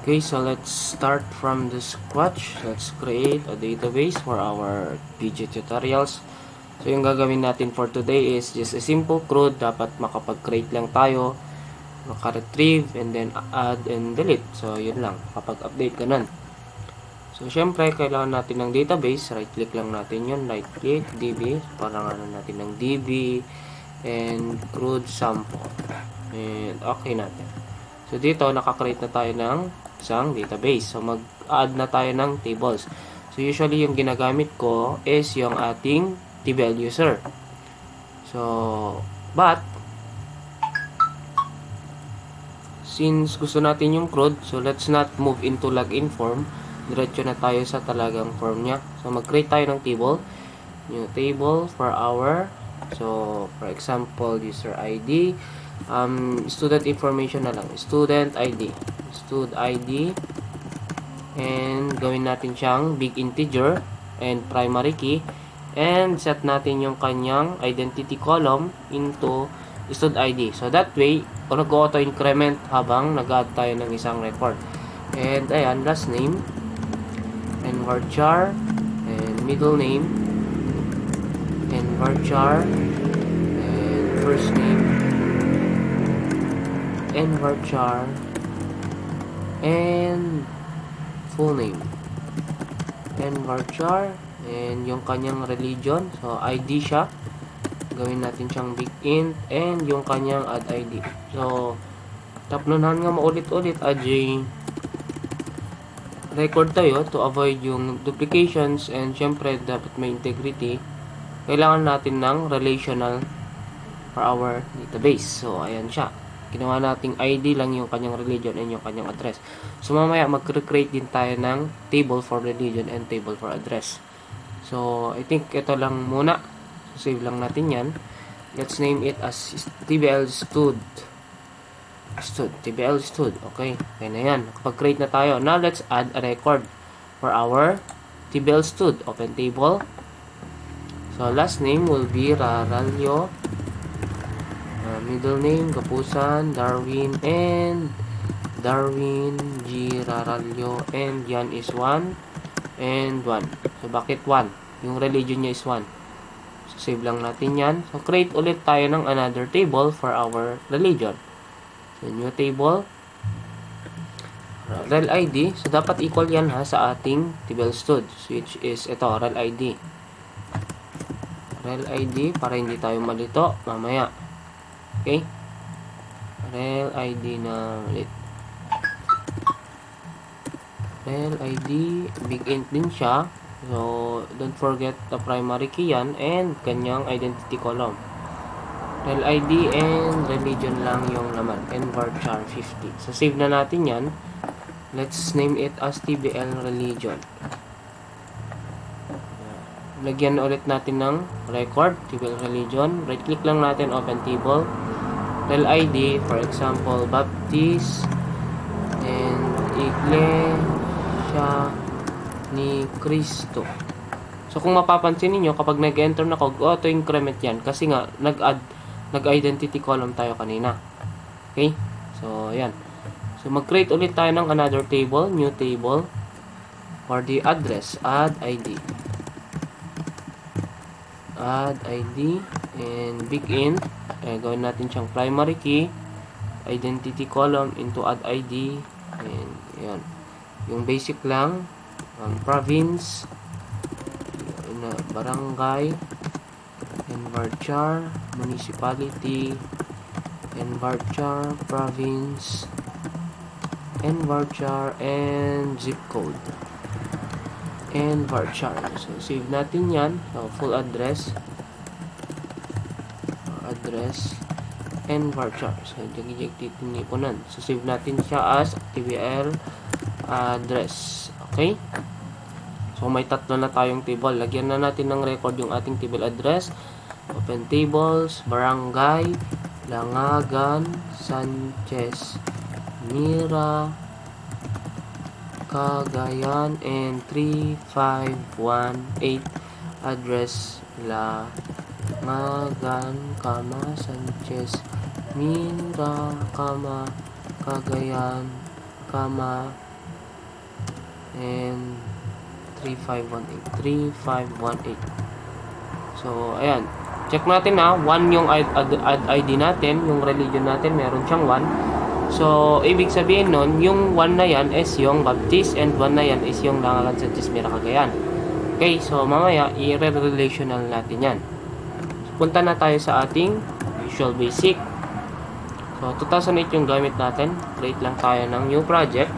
Okay, so let's start from the scratch. Let's create a database for our video tutorials. So yung gagawin natin for today is just a simple CRUD. Dapat makapag-create lang tayo, maka-retrieve, and then add and delete. So yun lang, kapag-update ganun. So syempre, kailangan natin ng database. Right-click lang natin yun. Right-click, DB. Parang ano natin ng DB and CRUD sample. And okay natin. So dito, nakakreate na tayo ng isang database. So mag-add na tayo ng tables. So usually yung ginagamit ko is yung ating TBL user. So, but since gusto natin yung CRUD, so let's not move into login form. Diretso na tayo sa talagang form niya. So mag-create tayo ng table. New table for our, so for example, user ID, student information na lang, student ID, and gawin natin siyang big integer and primary key, and set natin yung kanyang identity column into student ID. So that way, nag-auto increment habang nag-add tayo ng isang record. And ayan, last name, and varchar, and middle name, and varchar, and first name, and varchar, and full name, and varchar, and yung kanyang religion. So ID siya, gawin natin siyang big int, and yung kanyang add ID. So tapnonan nga maulit-ulit AJ record tayo to avoid yung duplications, and syempre dapat may integrity. Kailangan natin ng relational for our database. So ayan siya, ginawa nating ID lang yung kanyang religion and yung kanyang address. So mamaya mag-create din tayo ng table for religion and table for address. So I think ito lang muna. So save lang natin yan. Let's name it as TBL stud. TBL stud. Okay, kaya na yan. Kapag-create na tayo. Now let's add a record for our TBL stud. Open table. So last name will be Raralyo. Middle name, Kapusan, Darwin, and Darwin G. Raralyo, and yan is 1 and 1. So bakit 1? Yung religion niya is 1. So save lang natin yan. So create ulit tayo ng another table for our religion. So new table, rel ID. So dapat equal yan ha sa ating TBL stud, which is ito, rel ID. Rel ID para hindi tayo malito mamaya. Okay? Rel ID na ulit. Rel ID, big int din siya. So, don't forget the primary key yan and kanyang identity column. Rel ID and religion lang yung laman. And varchar 50. So, save na natin yan. Let's name it as TBL religion. Lagyan ulit natin ng record, TBL religion. Right click lang natin, open table. Rel ID, for example, Baptist and Iglesia ni Cristo. So kung mapapansin niyo kapag nag-enter na ako, auto increment yan kasi nga nag-identity column tayo kanina. Okay? So ayan. So mag-create ulit tayo ng another table, new table for the address, add ID. Add ID and big int. Gawin natin siyang primary key, identity column into add ID, and yan. Yung basic lang, province, barangay, and varchar, municipality, and varchar, province, and varchar, and zip code, and varchar. So save natin yan. So full address, and varchar. So jagijagtit nipunan. So save natin siya as TBL address. Okay? So may tatlo na tayong table. Lagyan na natin ng record yung ating table address. Open tables, barangay, Langagan, Sanchez, Mira, Cagayan, and 3518. Address Langagan, Sanchez, Mira, Cagayan, and 3518. So, ayan. Check natin na 1 yung ID natin, yung religion natin, meron siyang 1. So, ibig sabihin nun, yung 1 na yan is yung Baptist and 1 na yan is yung Langalan Sanchez Mira Cagayan. Okay, so mamaya, i-relational natin yan. So, punta na tayo sa ating Visual Basic. So, 2008 yung gamit natin. Create lang tayo ng new project.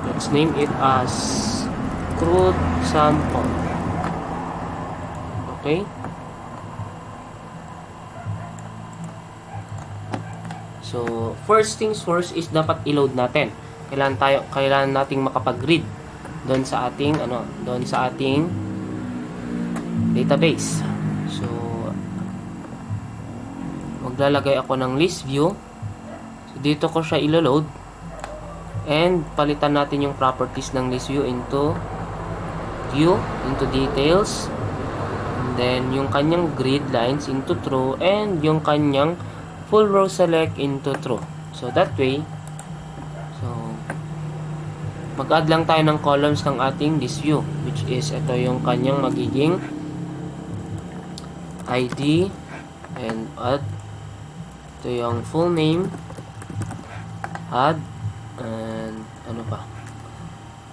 Let's name it as Crude Sample. Okay. So, first things first is dapat i-load natin. Kailangan nating makapag-read doon sa ating database. So, maglalagay ako ng list view. So, dito ko siya i-load. And palitan natin yung properties ng list view into view, into details. And then yung kanyang grid lines into true and yung kanyang full row select into true. So that way, mag-add lang tayo ng columns ng ating list view, which is ito yung kanyang magiging ID and add. Ito yung full name, add, and ano pa,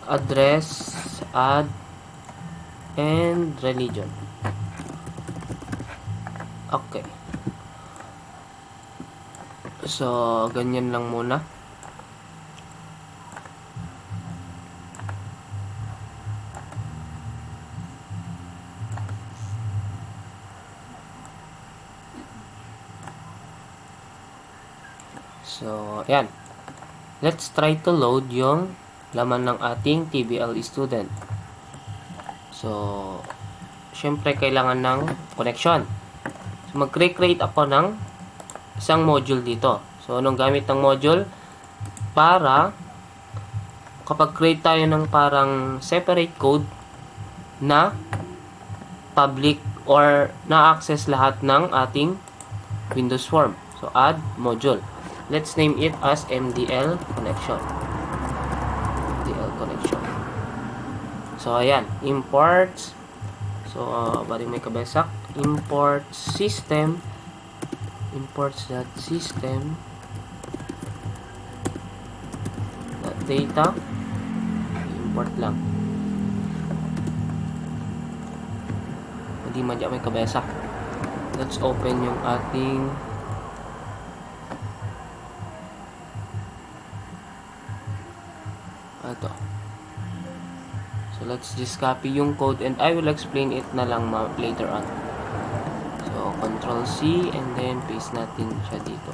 address, add, and religion. Okay. So, ganyan lang muna. So, ayan. Let's try to load yung laman ng ating TBL student. So, syempre kailangan ng connection. So, mag-create ako ng isang module dito. So, anong gamit ng module? Para kapag create tayo ng parang separate code na public or na-access lahat ng ating Windows form. So, add module. Let's name it as MDL connection. MDL connection. So, ayan. Imports. So, bari may kabesak. Import system. Imports.system data. Import lang. Hindi madya may kabesa. Let's open yung ating ito. So let's just copy yung code and I will explain it na lang later on. So Control C and then paste natin siya dito.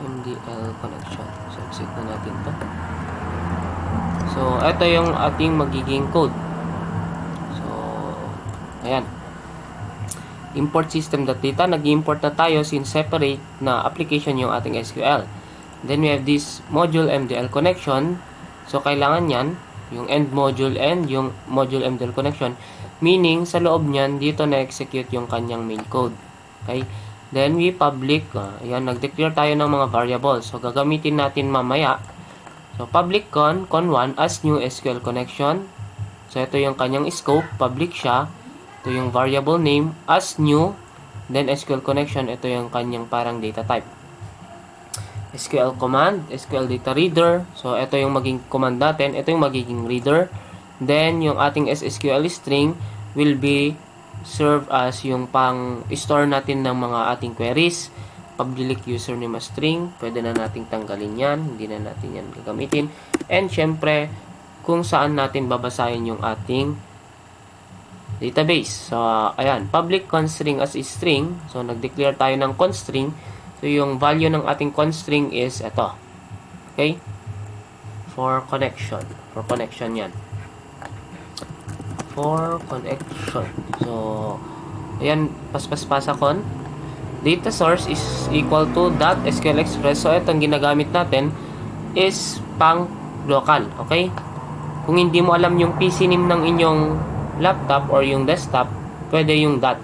MDL connection. So exit na natin to. So ito yung ating magiging code. So ayan. Import system.data. Nag-import na tayo since separate na application yung ating SQL. Then we have this module MDL connection. So kailangan yan, yung end module and yung module MDL connection. Meaning, sa loob niyan, dito na-execute yung kanyang main code. Okay? Then we public, ayan, nag-declare tayo ng mga variables. So gagamitin natin mamaya. So public con1 as new SQL connection. So ito yung kanyang scope, public siya. Ito yung variable name as new. Then SQL connection, ito yung kanyang parang data type. SQL command, SQL data reader. So, ito yung magiging command natin. Ito yung magiging reader. Then, yung ating SQL string will be served as yung pang-store natin ng mga ating queries. Public username as string. Pwede na nating tanggalin yan. Hindi na natin yan gagamitin. And, syempre, kung saan natin babasahin yung ating database. So, ayan. Public constring as string. So, nag-declare tayo ng constring. So, yung value ng ating constring is ito. Okay? For connection. For connection yan. For connection. So, ayan, paspas-pasa con. Data source is equal to .SQL Express. So, itong ginagamit natin is pang local. Okay? Kung hindi mo alam yung PC name ng inyong laptop or yung desktop, pwede yung dot.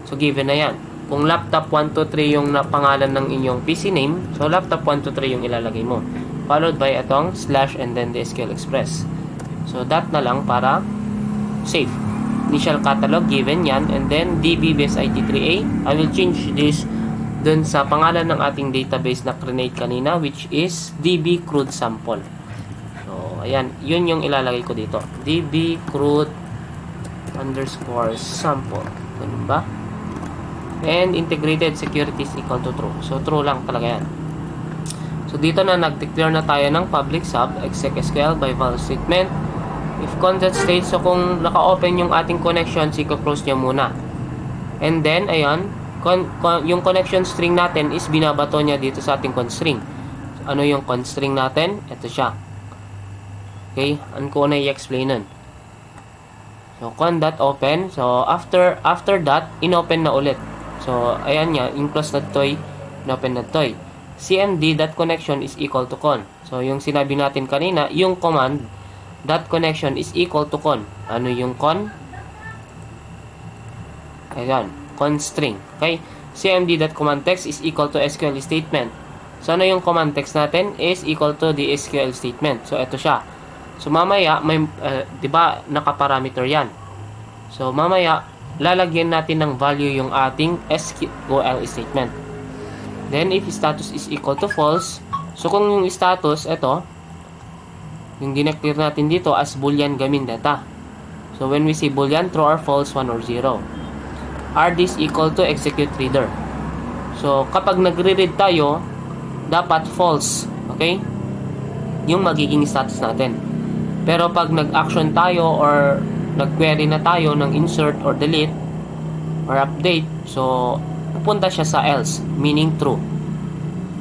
So, given na yan. Kung laptop 123 yung pangalan ng inyong PC name, so laptop 123 yung ilalagay mo. followed by itong slash and then the SQL Express. So, that na lang para save. Initial catalog, given yan. And then, db-best-it3a. I will change this dun sa pangalan ng ating database na create kanina, which is db-crude-sample. So, ayan. Yun yung ilalagay ko dito. db-crude_sample. Ganun ba? And integrated security is equal to true. So, true lang talaga yan. So, dito na nag-declare na tayo ng public sub, exec_sql by value statement. If content state, so kung naka-open yung ating connection, close nyo muna. And then, ayan, yung connection string natin is binabato niya dito sa ating constring. So, ano yung constring natin? Ito siya. Okay, ano ko na i-explain nun. So, con.open. So, after that, inopen na ulit. So, ayan nga, in close na toy, inopen na toy. cmd.connection is equal to con. So, yung sinabi natin kanina, yung command that connection is equal to con. Ano yung con? Ayan, constring. Okay? cmd.commandText is equal to SQL statement. So, ano yung command text natin? Is equal to the SQL statement. So, ito siya. So, mamaya, may, diba, naka-parameter yan. So, mamaya, lalagyan natin ng value yung ating SQL statement. Then, if status is equal to false, so, kung yung status, ito, yung dineclare natin dito as boolean gaming data. So, when we say boolean, true or false, 1 or 0. Are this equal to execute reader? So, kapag nagre-read tayo, dapat false. Okay? Yung magiging status natin. Pero pag nag-action tayo or nag-query na tayo ng insert or delete or update, so, pupunta siya sa else, meaning true.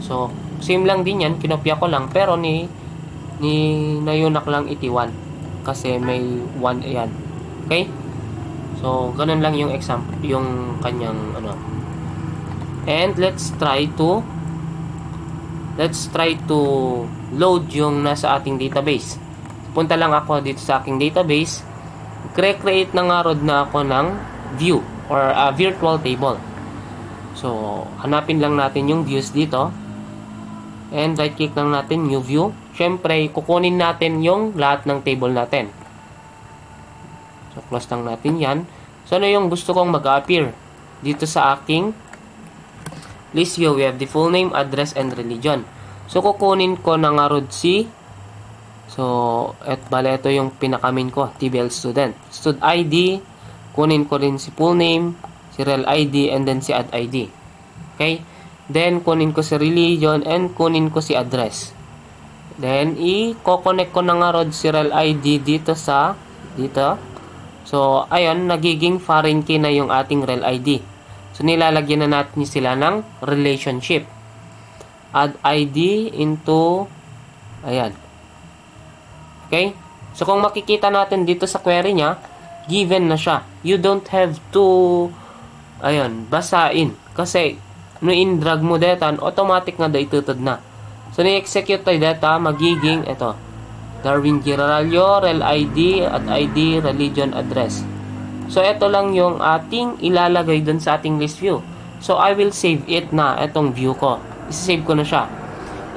So, same lang din yan, kinopya ko lang, pero nayunak lang itiwan kasi may 1 ayan. Okay? So, ganun lang yung example, yung kanyang ano. And let's try to load yung nasa ating database. Punta lang ako dito sa aking database. Create na nga na ako ng view or a virtual table. So, hanapin lang natin yung views dito. And right click lang natin new view. Syempre, kukunin natin yung lahat ng table natin. So, close lang natin yan. So, ano yung gusto kong mag-appear? Dito sa aking list view, we have the full name, address, and religion. So, kukunin ko na nga si so, bale, ito yung pinakamin ko, TBL student. Stud ID, kunin ko rin si full name, si rel ID, and then si add ID. Okay? Then, kunin ko si religion, and kunin ko si address. Then, i-connect ko na nga si rel ID dito. So, ayun, nagiging foreign key na yung ating rel ID. So, nilalagyan na natin sila ng relationship. Add ID into, ayan. Okay? So, kung makikita natin dito sa query niya, given na siya. You don't have to, ayun, basain. Kasi, no in-drag mo data, automatic na itutod na. So, ni-execute tayo data, magiging, ito, Darwin Giralyo, rel ID, at ID, religion, address. So, ito lang yung ating ilalagay dun sa ating list view. So, I will save it na, itong view ko. Isasave ko na siya.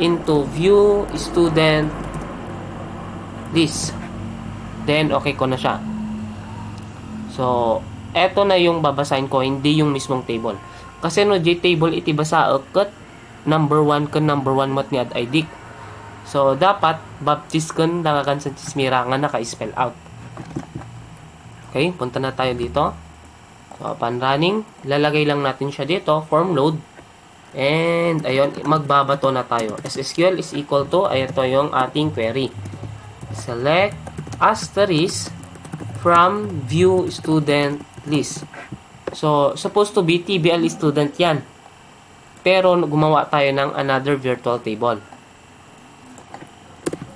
Into view, student, list. Then, okay ko na siya. So, ito na yung babasahin ko, hindi yung mismong table. Kasi no, JTable iti basa akot number 1 kan number 1 mat ni ad ID. So, dapat baptist kan dangakan sa tismira nga naka-spell out. Okay, punta na tayo dito. So, upon running, lalagay lang natin siya dito, form load. And, ayun, magbabato na tayo. SSQL is equal to, ito yung ating query. Select asterisk from view student list. So, supposed to be TBL student yan. Pero, gumawa tayo ng another virtual table.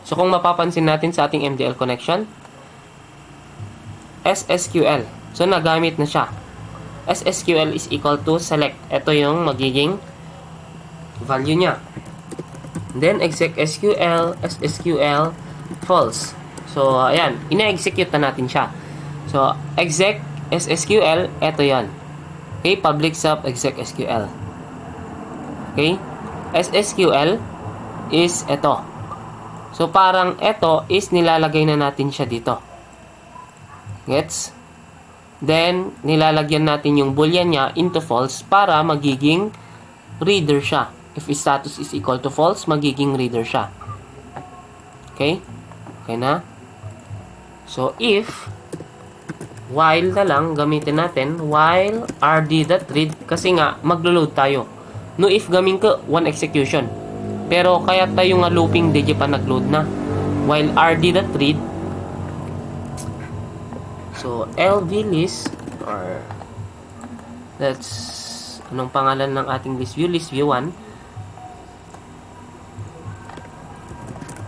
So, kung mapapansin natin sa ating MDL connection, SSQL. So, nagamit na siya. SSQL is equal to select. Ito yung magiging value niya. Then, exec SQL, SSQL, false. So, ayan. Ina-execute na natin siya. So, exec SSQL, ito yan. Okay, public sub exec SQL. Okay, SSQL is ito. So, parang ito is nilalagay na natin siya dito. Gets? Then, nilalagyan natin yung boolean niya into false para magiging reader siya. If status is equal to false, magiging reader siya. Okay? Okay na? So, if while na lang, gamitin natin, while rd.read, kasi nga, maglo-load tayo. No if gaming ko, one execution. Pero, kaya tayo nga looping, di pa nag-load na. While rd.read, so, lvlist, or, that's, anong pangalan ng ating list view? List view 1.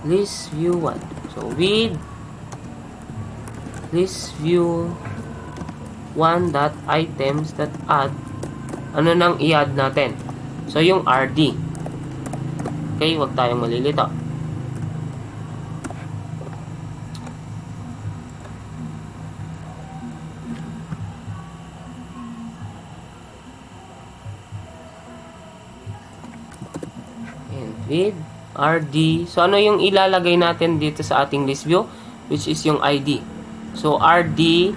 List view 1. So, with list view 1.items.add, ano nang i-add natin? So, yung RD. Okay, wag tayong malilito. And with RD. So, ano yung ilalagay natin dito sa ating list view? Which is yung ID. So, RD,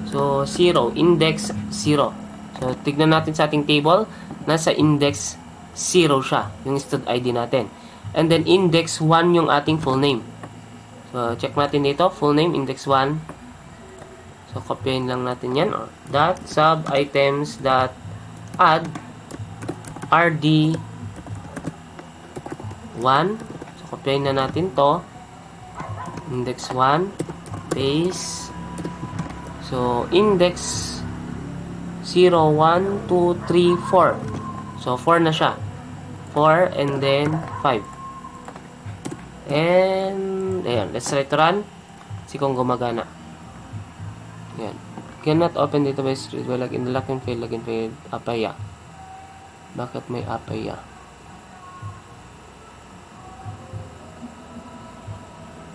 so, 0, index 0. So, tignan natin sa ating table, nasa index 0 siya, yung stud ID natin. And then, index 1 yung ating full name. So, check natin dito, full name, index 1. So, copyin lang natin yan. Dot, sub, items, dot, add, RD, 1. So, copyin na natin to. Index 1. Base. So, index 0, 1, 2, 3, 4. So, 4 na siya. 4 and then 5. And, ayan. Let's try to run. See kung gumagana. Ayan. Cannot open database well, like in the login field, apaya. Bakit may apaya?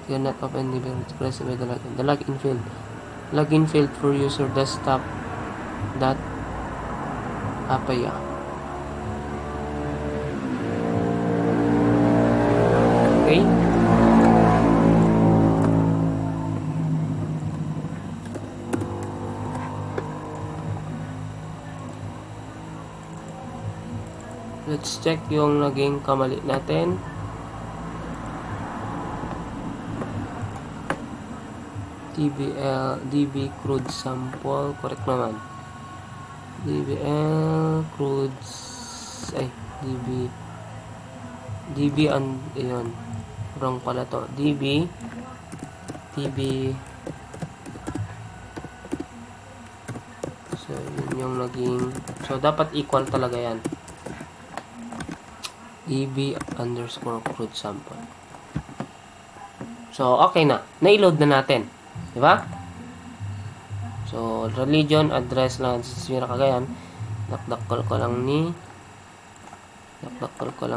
Cannot open the express by the login field. Login field for user desktop dot apaya. Okay. Let's check yung naging kamali natin. DB crude sample, correct naman. DBL crude, DB and ayun, wrong pala to. DB so yun yung naging, so dapat equal talaga yan. DB underscore crude sample. So okay na, na-load na natin. Diba? So, religion, address lang sa Sismira Cagayan. Dakdakol ko lang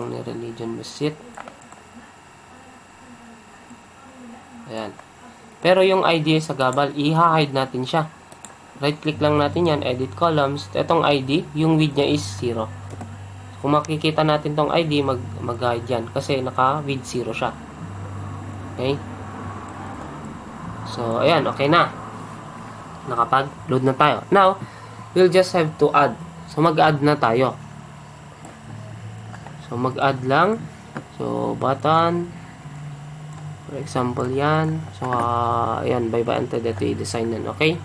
ni religion visit. Ayan. Pero yung ID sa Gabal, i-hide natin siya. Right click lang natin yan, edit columns. Itong ID, yung width niya is 0. Kung makikita natin tong ID, mag-hide yan. Kasi naka-width 0 siya. Okay? So, ayan, okay na. Nakapag-load na tayo. Now, we'll just have to add. So, mag-add na tayo. So, mag-add lang. So, button. For example, yan. So, ayan, by enter that i-design na, okay?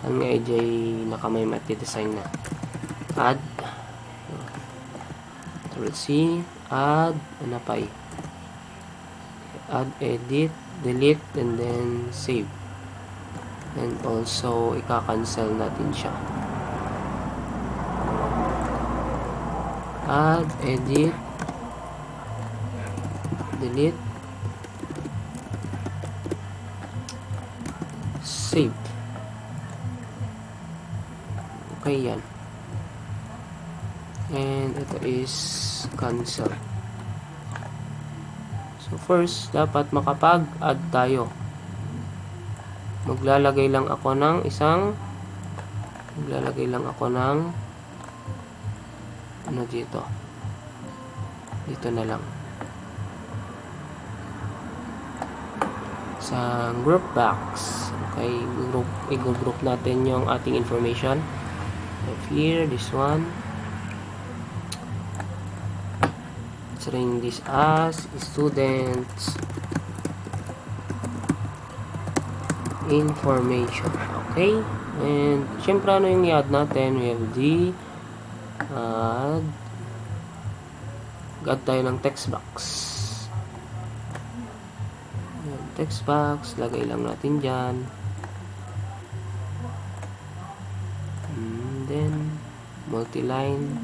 Ang AJ nakamay mati-design na. Add. Let's see. Add. Ano pa eh? Add, edit, delete, and then save. And also, ika-cancel natin siya. Add, edit, delete, save. Okay, yan. And ito is cancel. So, first, dapat makapag-add tayo. Maglalagay lang ako ng ano dito. Dito na lang. sa group box. Okay, i-group natin yung ating information. Here, this one. Let's ring this as students information. Okay, and syempre ano yung i-add natin? We have the add tayo ng text box. Text box, lagay lang natin dyan. And then multi-line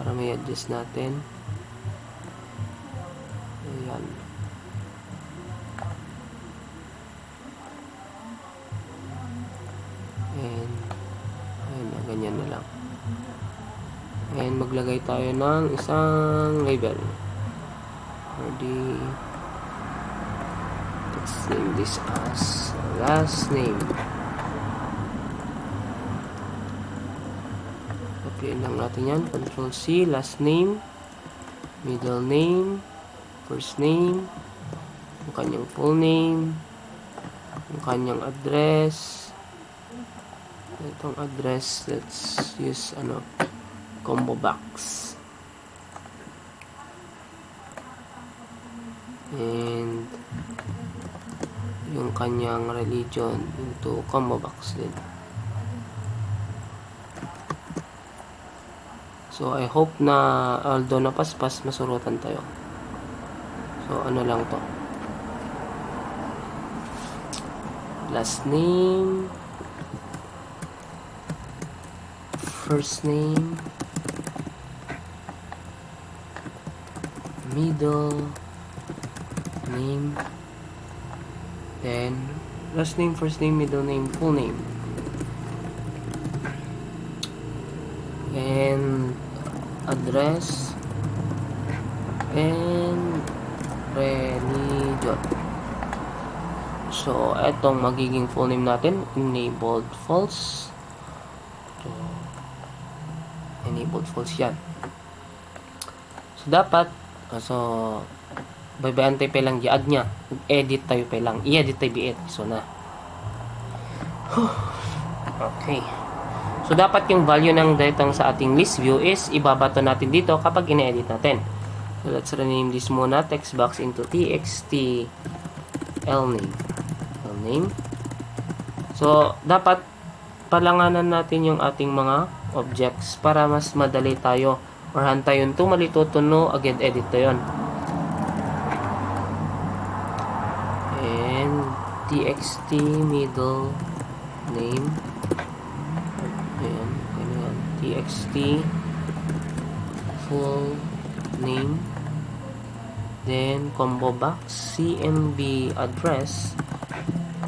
para may adjust natin. Ayan. And ayan, ganyan na lang. And maglagay tayo ng isang label. Ready. Let's name this as last name. Copyin lang natin yan. Control C, last name, middle name, first name, yung kanyang full name, yung kanyang address. Itong address, let's use combo box. And yung kanyang religion into combo box din. So I hope na although napaspas, masurutan tayo. So ano lang to, last name, first name, middle name, then last name, first name, middle name, full name, and address, and religion. So etong magiging full name natin, enabled false. So, enabled false yan. So dapat babayan tayo pa lang i-add nya. Edit tayo pa lang. I-edit tayo biit. So na. Okay. So dapat yung value ng datang sa ating list view is ibabato natin dito kapag ine-edit natin. So let's rename this muna, text box into txt lname. Lname. So dapat palanganan natin yung ating mga objects para mas madali tayo or hantayon to malitutuno agad edit to yon. And txt middle name, ayan, ganyan, txt full name, then combo box, cmb address,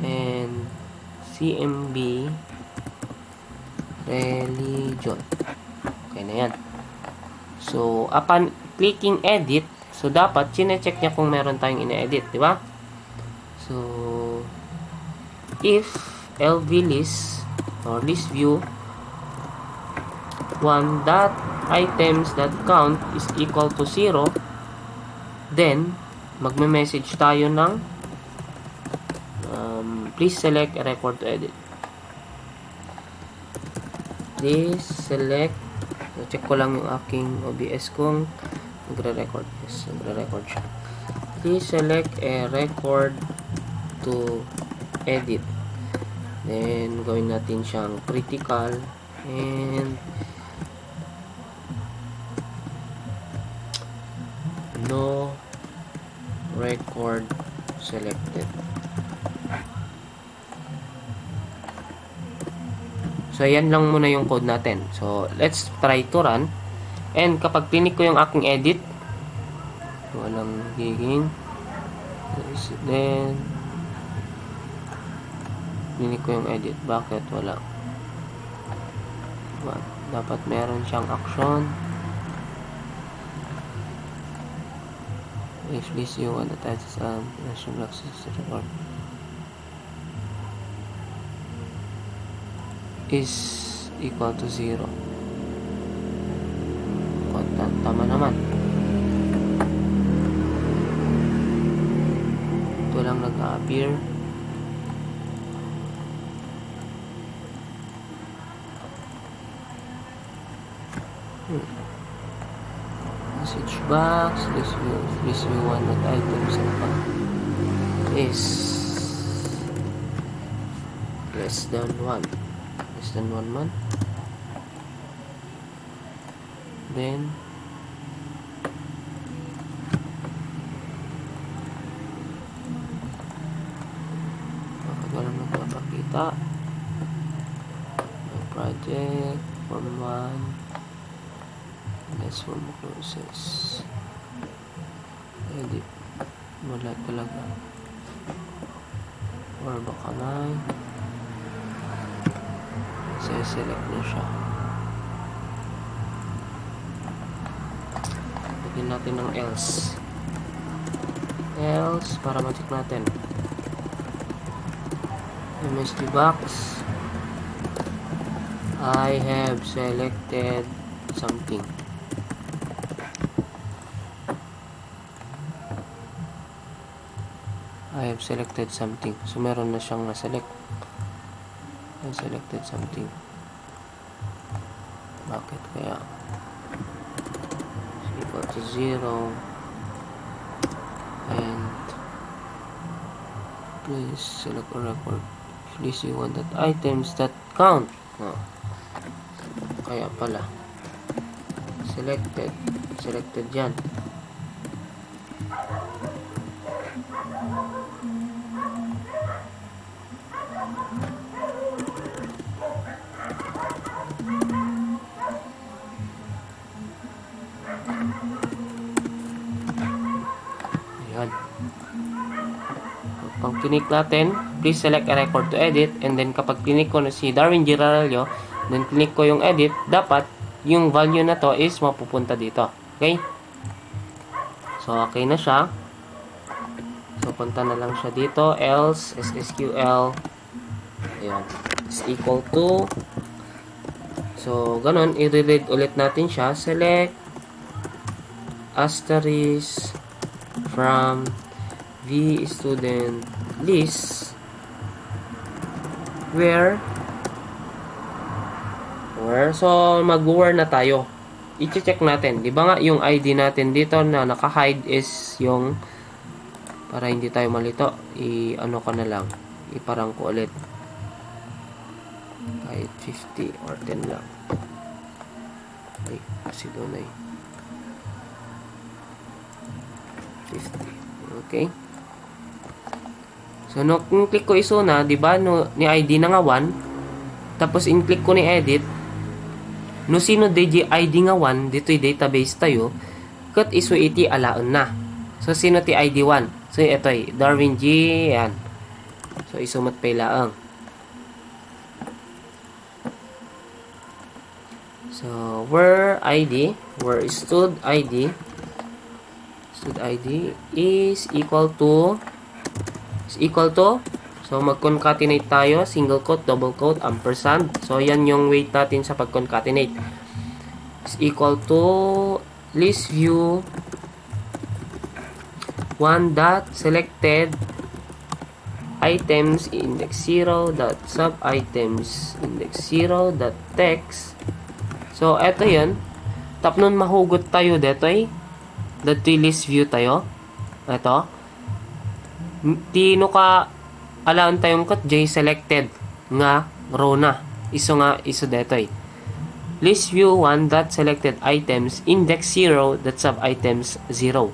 and cmb religion. Okay na yan. So upon clicking edit, so dapat chine-check niya kung meron tayong ine-edit, di ba? So if lv list or list view one.items.count is equal to 0, then magme-message tayo ng please select a record to edit. Please select, so check ko lang yung aking OBS kung nagre-record. Yes, nagre-record siya. Please select a record to edit. Then gawin natin siyang critical and no record selected. So yan lang muna yung code natin. So let's try to run. And kapag click ko yung aking edit, walang giging, then click ko yung edit. Bakit wala? Dapat meron siyang action. If this you want to touch national access record is equal to 0. Tama naman. Ito lang nag naka-appear. Message box, list view one that items is less than 1 month. Then ganun magpapakita may project form 1, let's form process, edit, wala talaga, or baka may select na siya. Lagyan natin ng else para ma-check natin. MSD box, I have selected something. So meron na siyang na-select. I selected something. Bakit kaya? Equal to 0 and please select a record. Please you want that items that count. Kaya pala selected yan. Ayan. Pag click natin, please select a record to edit, and then kapag click ko na si Darwin Giralio, then click ko yung edit, dapat yung value na to is mapupunta dito. Okay? So, okay na siya. So, punta na lang siya dito. Else, SSQL, ayan, is equal to. So, ganun, i-read ulit natin siya. Select asterisk from the student list where so mag-where na tayo. I-check natin, di ba nga yung ID natin dito na naka-hide is yung, para hindi tayo malito, i-ano ka na lang, iparang ko ulit kahit 50 or 10 lang. Ay, kasi doon ay 50. Okay. So, no, kung click ko iso na, di ba, no, ni ID na nga 1, tapos in-click ko ni edit, no sino DJ ID nga 1, dito yung database tayo, kat iso iti alaon na. So, sino ti ID 1? So, ito ay Darwin G, yan. So, isumat pa ilaang. So, where stud ID is equal to, so mag-concatenate tayo, single quote, double quote, ampersand. So yan yung weight natin sa pag-concatenate. Is equal to list view 1 dot selected items index 0 dot sub items index 0 dot text. So eto yun, tapnon mahugot tayo dito ay dito list view tayo. Eto tino ka alaan tayong kat J selected nga row na iso dito ay list view 1 dot selected items index 0 dot sub items 0.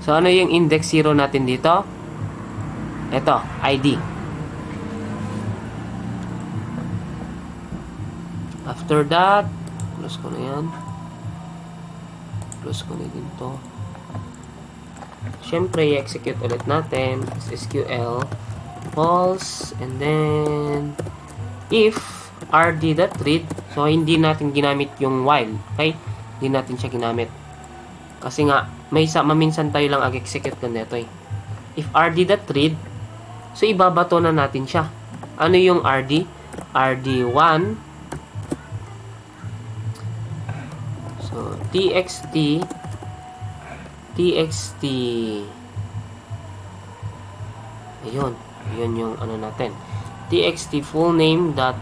So ano yung index 0 natin dito? Ito, ID. After that, close ko na yan. Close ko na din to. Siyempre, i-execute ulit natin. SQL false, and then if rd.read, so hindi natin ginamit yung while. Okay? Hindi natin siya ginamit. Kasi nga, maminsan tayo lang ag-execute ko nito eh. If rd.read, so ibabato na natin siya. Ano yung rd? rd1. So, txt Ayun. Ayun yung ano natin. txt full name dot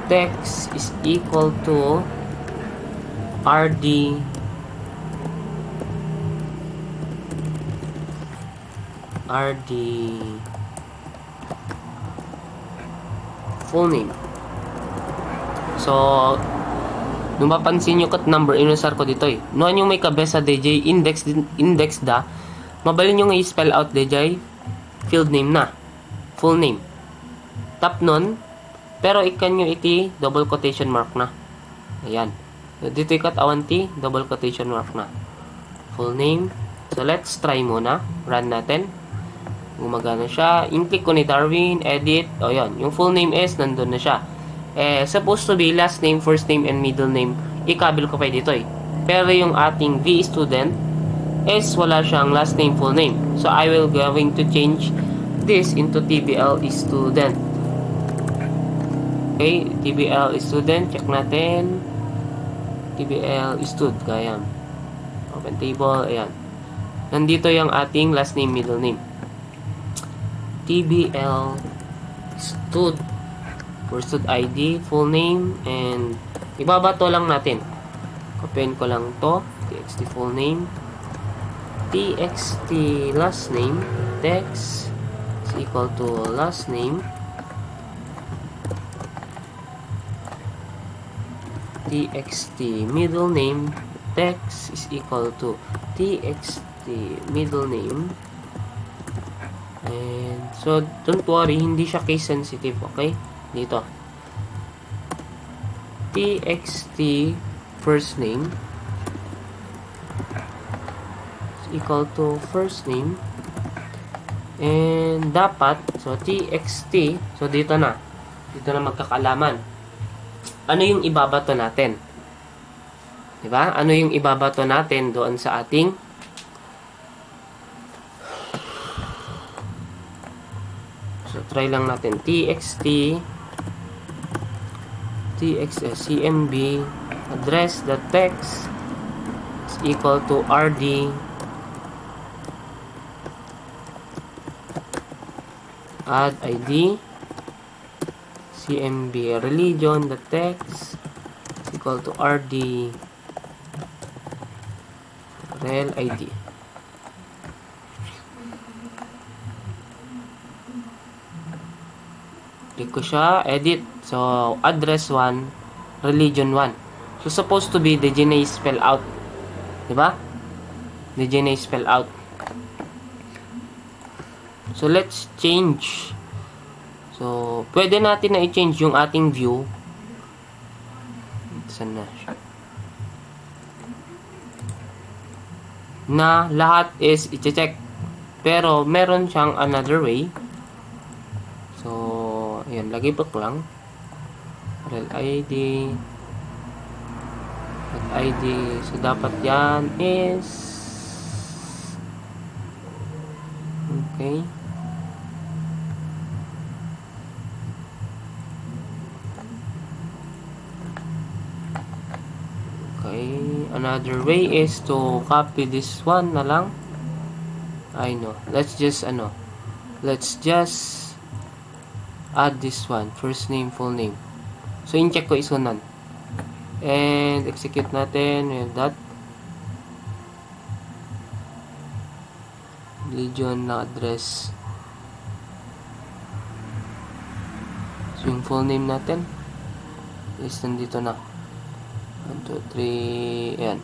text is equal to rd full name. So, nung mapansin nyo kat number, inusar ko dito eh. Noon yung may kabesa DJ, index da, mabalin nyo nga i-spell out DJ, field name na. Full name. Tap nun, pero ikan nyo iti, double quotation mark na. Ayan. Dito ikat awanti, double quotation mark na. Full name. So, let's try muna. Run natin. Gumagana siya. In-click ko ni Darwin, edit. O, yan. Yung full name is, nandun na siya. Supposed to be last name, first name, and middle name. I-kabel ko pa dito eh. Pero yung ating V student is wala siyang last name, full name. So, I will going to change this into TBL student. Okay, TBL student. Check natin. TBL stud. Kaya. Open table. Ayan. Nandito yung ating last name, middle name. TBL stud. For stud ID, full name, and ibabato lang natin. Copyin ko lang to. TXT full name. TXT last name. Text is equal to last name. TXT middle name. Text is equal to TXT middle name. And so, don't worry, hindi siya case sensitive, okay? Dito. TXT first name is equal to first name. And dapat, so TXT, so dito na magkakalaman. Ano yung ibabato natin? Diba? Ano yung ibabato natin doon sa ating try lang natin TXT CMB address the text is equal to RD add ID CMB religion the text is equal to RD rel ID. Click ko siya, edit. So, address 1, religion 1. So, supposed to be DJ spell out. Diba? DJ spell out. So, let's change. So, pwede natin na i-change yung ating view. Saan na siya? Na lahat is i-check. Pero, meron siyang another way. So, ayan, lagi back lang. Rel ID. ID. So, dapat yan is okay. Okay. Another way is to copy this one na lang. I know. Let's just add this one, first name, full name. So, in-check ko is none. And, execute natin with that. Religion na address. So, yung full name natin is nandito na. 1, 2, 3, ayan.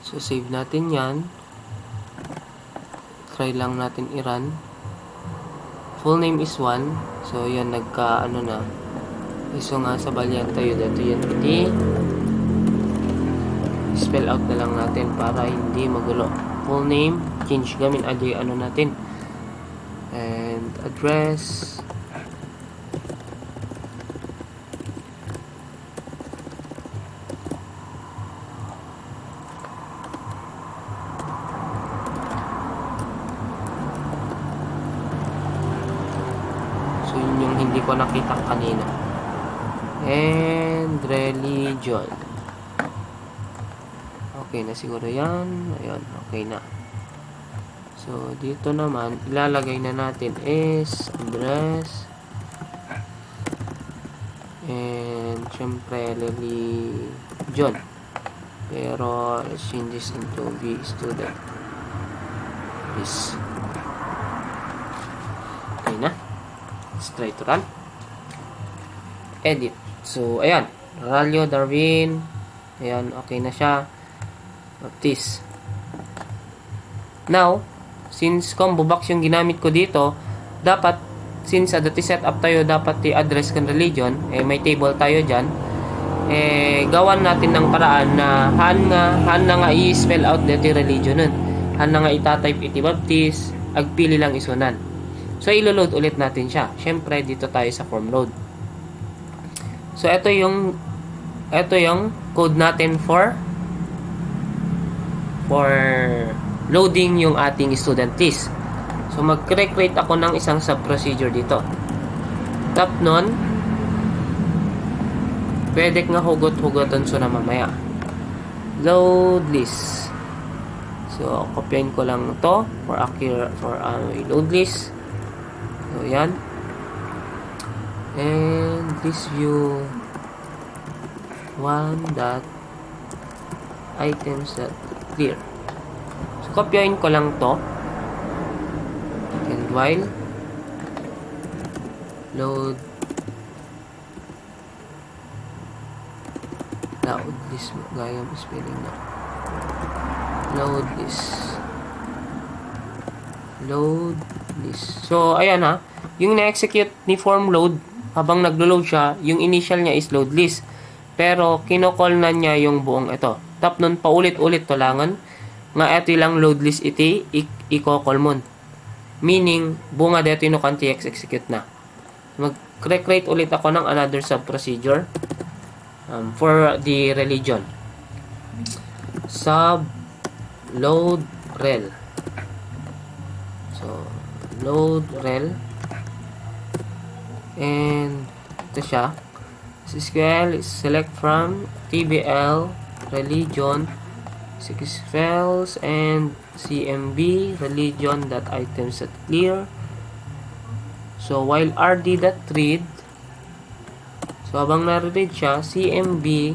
So, save natin yan. Try lang natin i-run. Full name is 1. So, yan, nagka-ano na. So, nga sa balyan tayo. Dito yan. Spell out na lang natin para hindi magulo. Full name. Change gamit. Ano natin. And, address. Hindi ko nakita kanina. And religion. Okay na siguro yan. Ayun, okay na. So, dito naman, ilalagay na natin is address. And, syempre, religion. Pero, let's change this into V student. This. Okay na. Let's try to run. Edit. So, ayan. Ralio, Darwin. Ayan, okay na siya. Baptist. Now, since combo box yung ginamit ko dito, dapat, since set up tayo, dapat i-address kang religion, may table tayo dyan, gawan natin ng paraan na han na nga i-spell out dito religion nun. Han na nga itatype iti baptist, agpili lang isunan. So, ilo-load ulit natin siya. Syempre, dito tayo sa form load. So, ito yung code natin for loading yung ating student list. So, mag-create ako ng isang sub-procedure dito. Tap nun, pwede nga hugot-hugotan so na mamaya. Load list. So, kopyahin ko lang to for load list. So, yan. And list view one.items.clear. Kopyahin ko lang to. And while load this gaya mo spelling na. Load this. So, ayan ha. Yung na-execute ni form load, habang naglo-load siya, yung initial niya is load list. Pero, kinocall na niya yung buong ito. Tap nun, paulit-ulit to langan. Nga ito lang load list iti i-call mo. Meaning, bunga dito yung TX execute na. Mag-create ulit ako ng another sub-procedure for the religion. Sub load rel. So, load rel. And, ito siya. SQL is select from TBL religion files and cmb religion.items.clear. So, while rd.read, so habang nare-read siya, cmb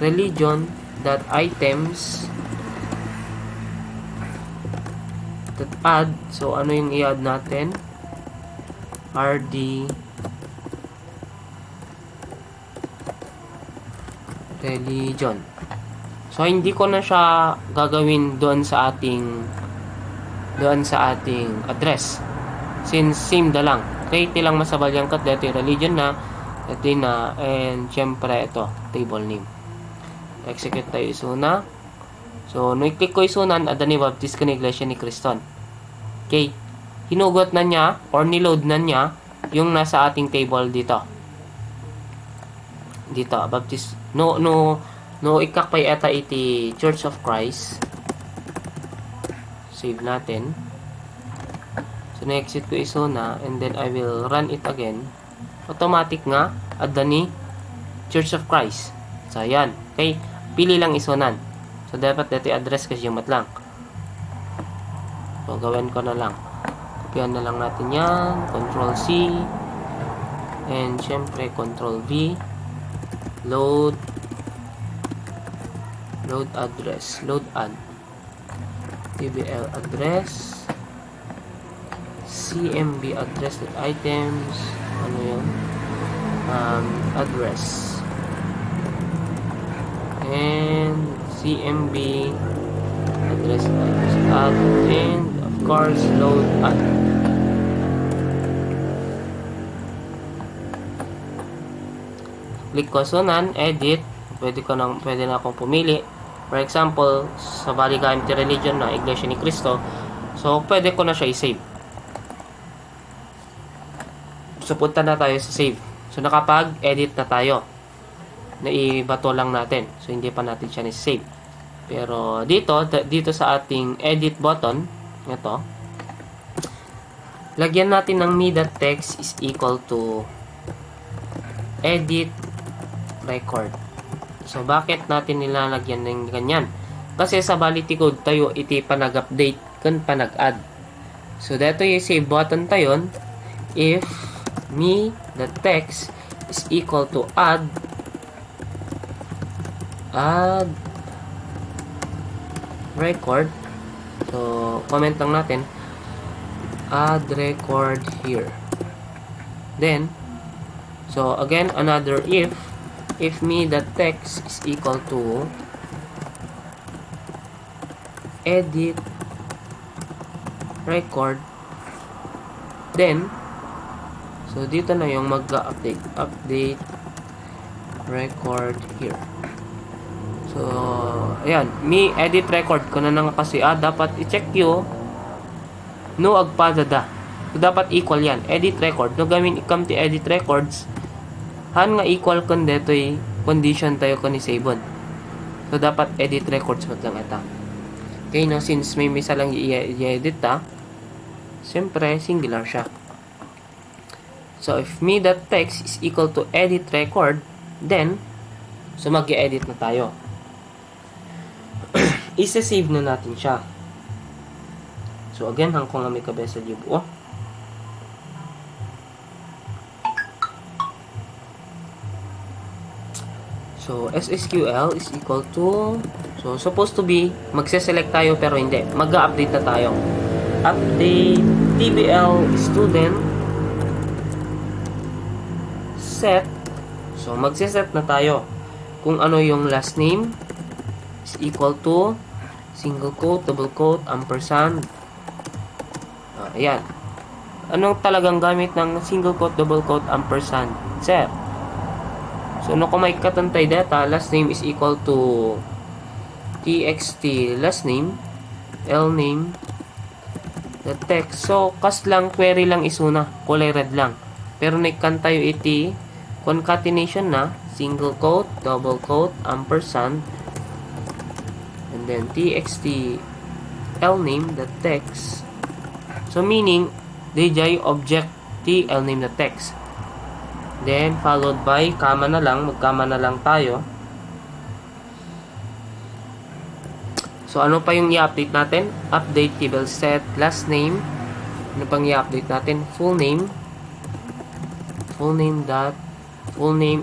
religion.items.add. So, ano yung i-add natin? rd religion. So, hindi ko na siya gagawin doon sa ating address. Since same da lang. Create lang masabal yung kat. Dito yung religion na. Ito na. And, syempre, ito. Table name. Execute tayo isuna. So, nung i-click ko isunan, Adani Baptist kan Iglesia ni Criston. Okay. Hinugot na niya or niload na niya yung nasa ating table dito. Dito. Baptist. No, ikakpay ata iti Church of Christ. Save natin. So, na-exit ko iso na. And then, I will run it again. Automatic nga. Adani Church of Christ. So, ayan. Okay. Pili lang isonan. So, dapat dito address kasi yung matlang. So, gawin ko na lang. Kopyahan na lang natin yan. Control C. And, syempre, Control V. Load address, load add, tbl address, cmb address items, ano yun, address, and cmb address add, and of course load add. Click ko sunan, edit. Pwede na akong pumili. For example, sa Valley KMT Religion na Iglesia ni Cristo. So, pwede ko na siya i-save. So, punta na tayo sa save. So, nakapag-edit na tayo. Naibato lang natin. So, hindi pa natin siya ni-save. Pero, dito sa ating edit button, ito, lagyan natin ng me.text is equal to edit record. So, bakit natin nilalagyan ng ganyan? Kasi sa validity code tayo iti panag-update kan panag-add. So, dito yung save button tayo if me the text is equal to add record. So, comment lang natin add record here. Then, so again, another if me the text is equal to edit record, then so dito na yung mag-update record here. So ayan, me edit record ko na nga kasi dapat i-check yo no agpadada. So dapat equal yan, edit record no gamin ikam ti edit records han nga equal kun detoy condition tayo kun ni sabon. So dapat edit records mat lang ata. Okay, no, since may misa lang i-edit siyempre singular siya. So if me that text is equal to edit record, then so mag-i-edit na tayo. Isa-save na natin siya. So again, hangkong nga may kabesa yung buo. So SSQL is equal to, so supposed to be magse-select tayo pero hindi, mag-update na tayo. Update TBL student set. So magse-set na tayo kung ano yung last name is equal to single quote, double quote, ampersand. Ayan. Anong talagang gamit ng single quote, double quote, ampersand? Set. So no kung may katantay data, last name is equal to txt last name, l name, the text. So kas lang, query lang isuna, kulay red lang. Pero naikanta yung iti concatenation na single quote, double quote, ampersand, and then txt l name, the text. So meaning DJ object t l name, the text. Then followed by comma na lang, magkama na lang tayo. So ano pa yung i-update natin? Update table set last name. Ano pang i-update natin? Full name. Full name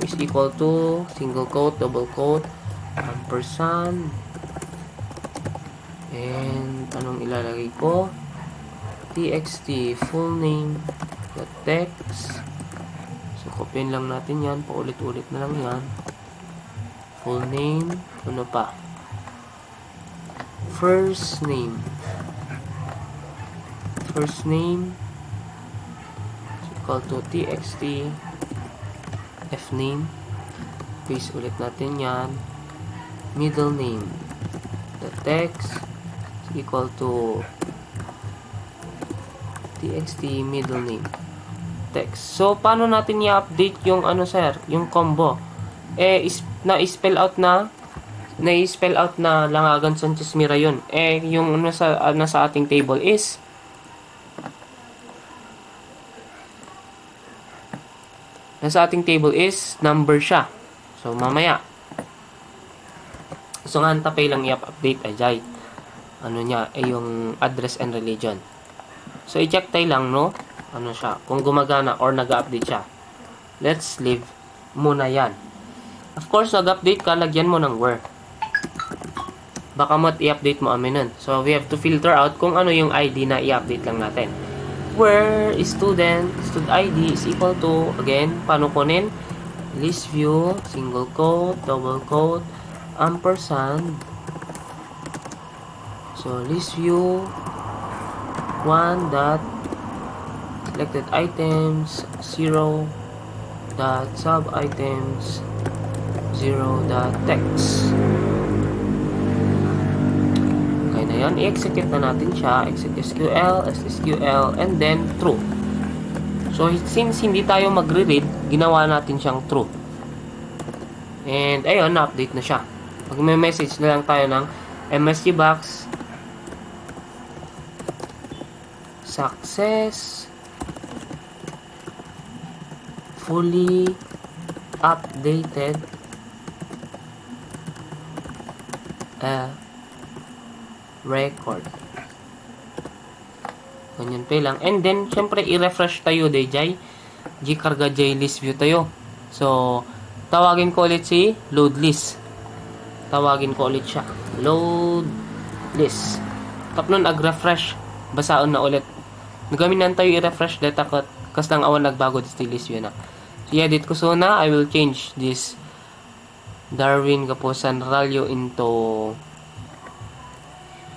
is equal to single quote, double quote, ampersand. And anong ilalagay ko? txt full name, the text. So copyin lang natin yan, paulit-ulit na lang yan. Full name, ano pa? First name is equal to txt fname. Paste ulit natin yan. Middle name, the text is equal to txt middle name text. So paano natin i-update yung ano sir, yung combo? Na-spell out na Langagan Sanchez Mira yun. Yung nasa ating table is number siya. So mamaya so nga tapay lang i-update ajay ano niya yung address and religion. So i-check tayo lang no ano siya, kung gumagana or nag-update siya. Let's leave muna yan. Of course, nag-update ka, lagyan mo ng where. Baka mat i-update mo amin nun. So, we have to filter out kung ano yung ID na i-update lang natin. Where student ID is equal to, again, paano kunin? List view, single quote, double quote, ampersand. So, list view 1 dot selected items 0 dot sub items 0 dot text. Okay na yan, i-execute na natin siya. SQL, SQL, and then true. So since hindi tayo magre-read, ginawa natin siyang true. And ayun, na-update na siya. Pag may message na lang tayo ng MSG box success fully updated record. Ganyan pa lang. And then, syempre, i-refresh tayo, Jay. Gkarga J list view tayo. So, tawagin ko ulit si load list. Tawagin ko ulit siya. Load list. Tap nun, ag-refresh. Basaon na ulit. Nagaminan tayo i-refresh data cut. Kas lang awan nagbago dito list view na. So, i-edit ko so na. I will change this Darwin Gapusan Ralyo into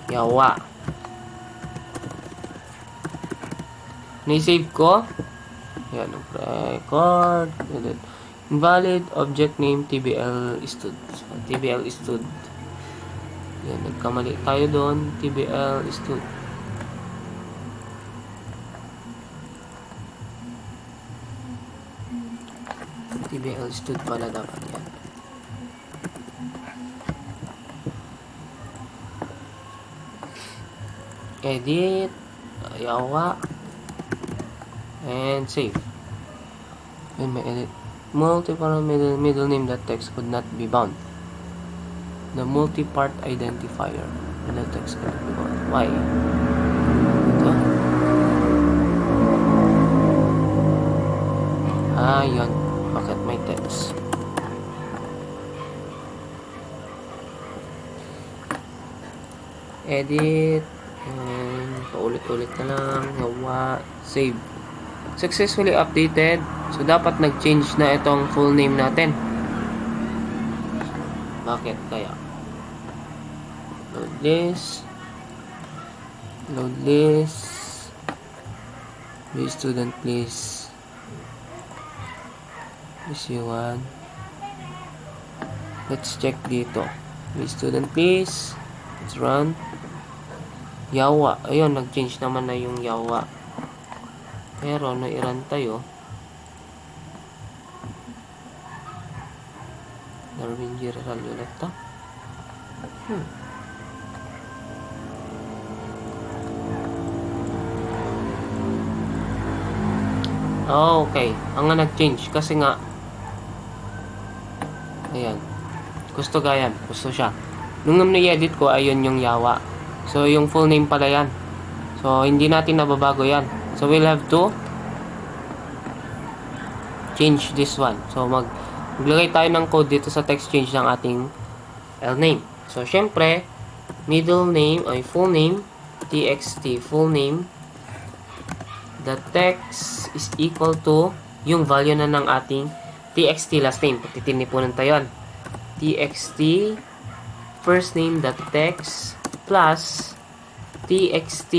Yawa. Ni-save ko. Yan, record. Invalid object name TBL stud. So, TBL stud. Yan, nagkamali tayo doon. TBL stud. TBL stud pala dapat yan. Edit. Yawa. And save. Then may edit. Multi-parameter middle name that text could not be bound. The multi-part identifier and the text could not be bound. Why? Ito. Yun. Bakit may text? Edit. And paulit-ulit na lang. Yawa. Save. Successfully updated. So, dapat nag-change na itong full name natin. Bakit kaya? Load list. Load list. Be student please. This one. Let's check dito. Be student please. Let's run. Yawa. Ayun, nag-change naman na yung Yawa. Pero, na-run tayo. Darwin General ulit to. Okay. Ang nga nag-change. Kasi nga, ayan. Gusto gayan. Gusto siya. Nung na-edit ko, ayun yung Yawa. So, yung full name pala yan. So, hindi natin nababago yan. So, we'll have to change this one. So, maglagay tayo ng code dito sa text change ng ating name. So, syempre, middle name ay full name, txt full name, the text is equal to yung value na ng ating txt last name. Titinipunan tayo yan. Txt first name dot text plus txt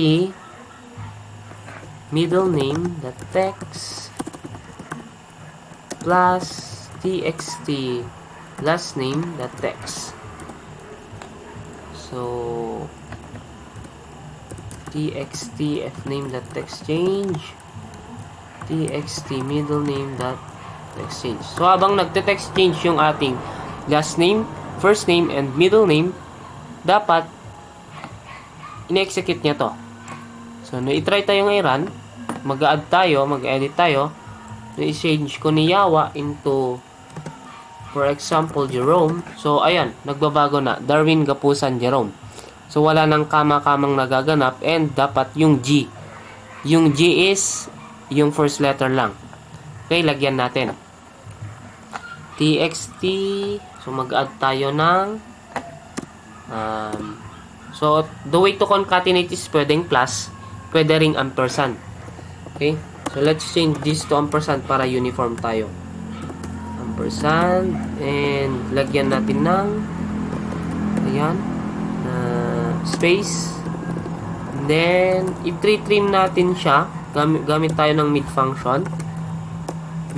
middle name dot text plus txt last name dot text. So txt fname dot text change, txt middle name dot text change. So habang nagte-text change yung ating last name, first name, and middle name, dapat ine-execute niya to. So, i-try tayo ng i-run, mag-add tayo, mag-edit tayo, i-change ko ni Yawa into, for example, Jerome. So, ayan, nagbabago na, Darwin Gapusan Jerome. So, wala nang kama-kamang nagaganap, and dapat yung G. Yung G is yung first letter lang. Okay, lagyan natin. TXT, so mag-add tayo ng, so, the way to concatenate is pwedeng plus, pwede ring ampersand. Okay? So, let's change this to ampersand para uniform tayo. Ampersand. And, lagyan natin ng ayan. Space. And then, i-trim natin siya. Gamit tayo ng mid function.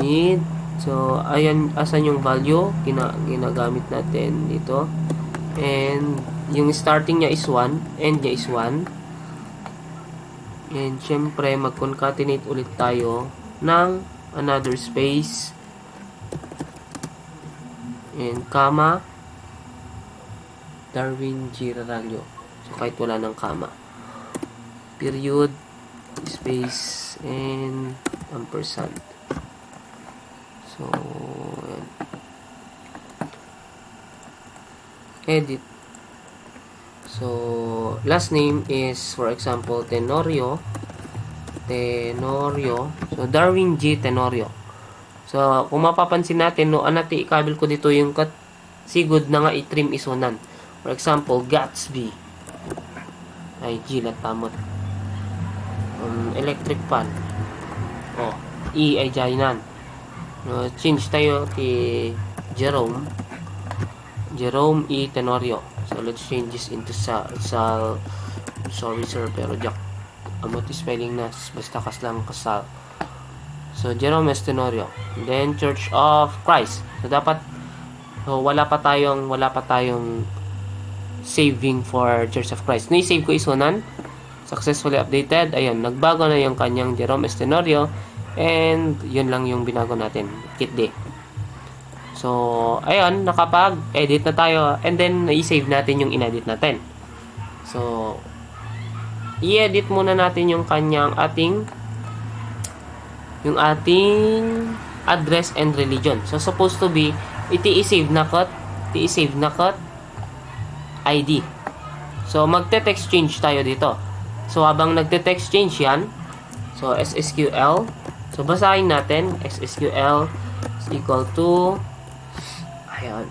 Mid. So, ayan. Asan yung value? Ginagamit natin dito. And, yung starting niya is 1. End niya is 1. And, syempre, mag-concatenate ulit tayo ng another space. And, comma. Darwin Girarallo. So, kahit wala ng comma. Period. Space. And, ampersand. So, ayan. Edit. So, last name is, for example, Tenorio. Tenorio. So, Darwin G. Tenorio. So, kung mapapansin natin, no, anati ikabil ko dito yung kat sigud na nga itrim isunan. For example, Gatsby. Ay, G lang tamot. Electric fan. Oh, E ay jainan. No, change tayo kay Jerome. Jerome E. Tenorio. So, let's change this into sorry sir, pero Jack. Amot spelling na. Basta kas lang kasal. So, Jerome S. Tenorio. Then, Church of Christ. So, dapat, so, wala pa tayong saving for Church of Christ. Na-save ko isunan. Successfully updated. Ayun, nagbago na yung kanyang Jerome S. Tenorio. And, yun lang yung binago natin. Kit D. So, ayun, nakapag-edit na tayo. And then, na-save natin yung in-edit natin. So, i-edit muna natin yung ating address and religion. So, supposed to be, iti-save na cut ID. So, magte-text change tayo dito. So, habang nagte-text change yan, so, SSQL. So, basahin natin, SSQL is equal to, ayan,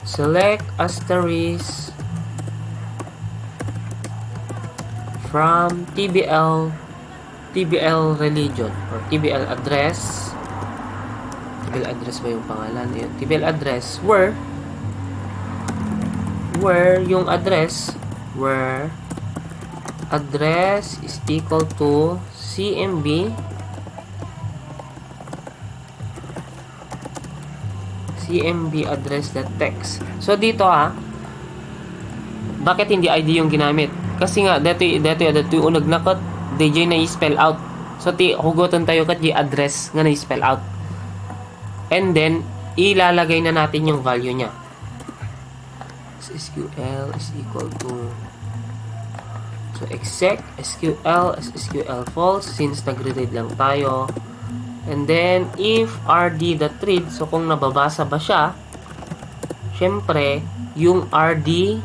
select asterisk from TBL religion or TBL address. TBL address ba yung pangalan? Ayan, TBL address where yung address is equal to CMB address.text. So dito bakit hindi ID yung ginamit? Kasi nga dito yung unag nakot DJ na i-spell out. So hugoton tayo kat yung address nga na i-spell out. And then ilalagay na natin yung value niya. SQL is equal to, so exec SQL false since nagre-read lang tayo. And then if rd.read, so kung nababasa ba siya, syempre yung rd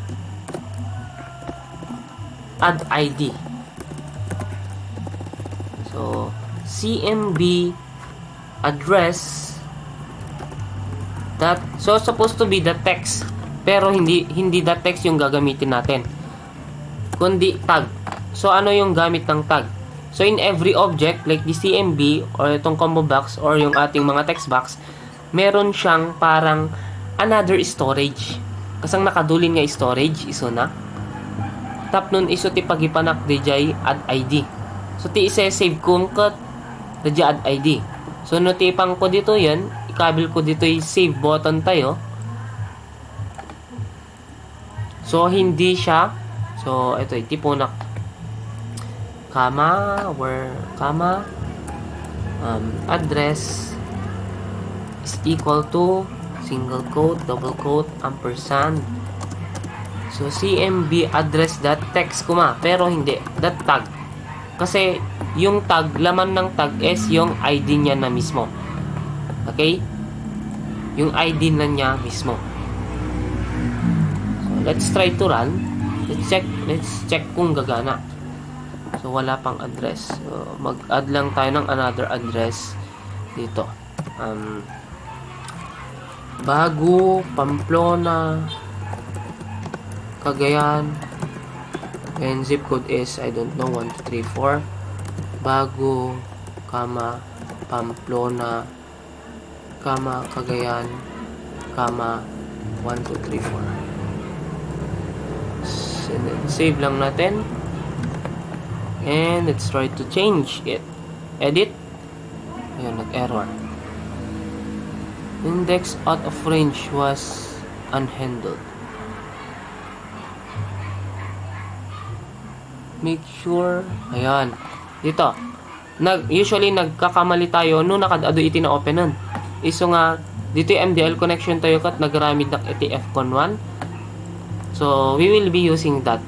add id. So cmb address that, so supposed to be the text, pero hindi that text yung gagamitin natin, kundi tag. So ano yung gamit ng tag? So in every object like the CMB or itong combo box or yung ating mga text box, meron siyang parang another storage. Kasang nakadulin nga storage iso na. Tap nun iso ti pagipanak DJ add ID. So ti isa-save kung kat DJ add ID. So no tipang ko dito yan, ikabil ko dito yung save button tayo. So hindi siya, so ito tipunak address is equal to single quote, double quote, ampersand. So cmb address.text pero hindi that tag. Kasi yung tag, laman ng tag is yung ID niya na mismo. Okay? Yung ID na niya mismo. So let's try to run. Let's check kung gagana. So, wala pang address. So, mag-add lang tayo ng another address dito. Bago, Pamplona, Cagayan, and zip code is, I don't know, 1234. Bago, Pamplona, Cagayan, 1234. And then, save lang natin. And let's try to change it. Edit. Ayan, nag-error. Index out of range was unhandled. Make sure. Ayan. Dito. Usually, nagkakamali tayo no nakadado iti na open nun. Iso nga, dito yung MDL connection tayo kat nagramid na etfcon1. So, we will be using that.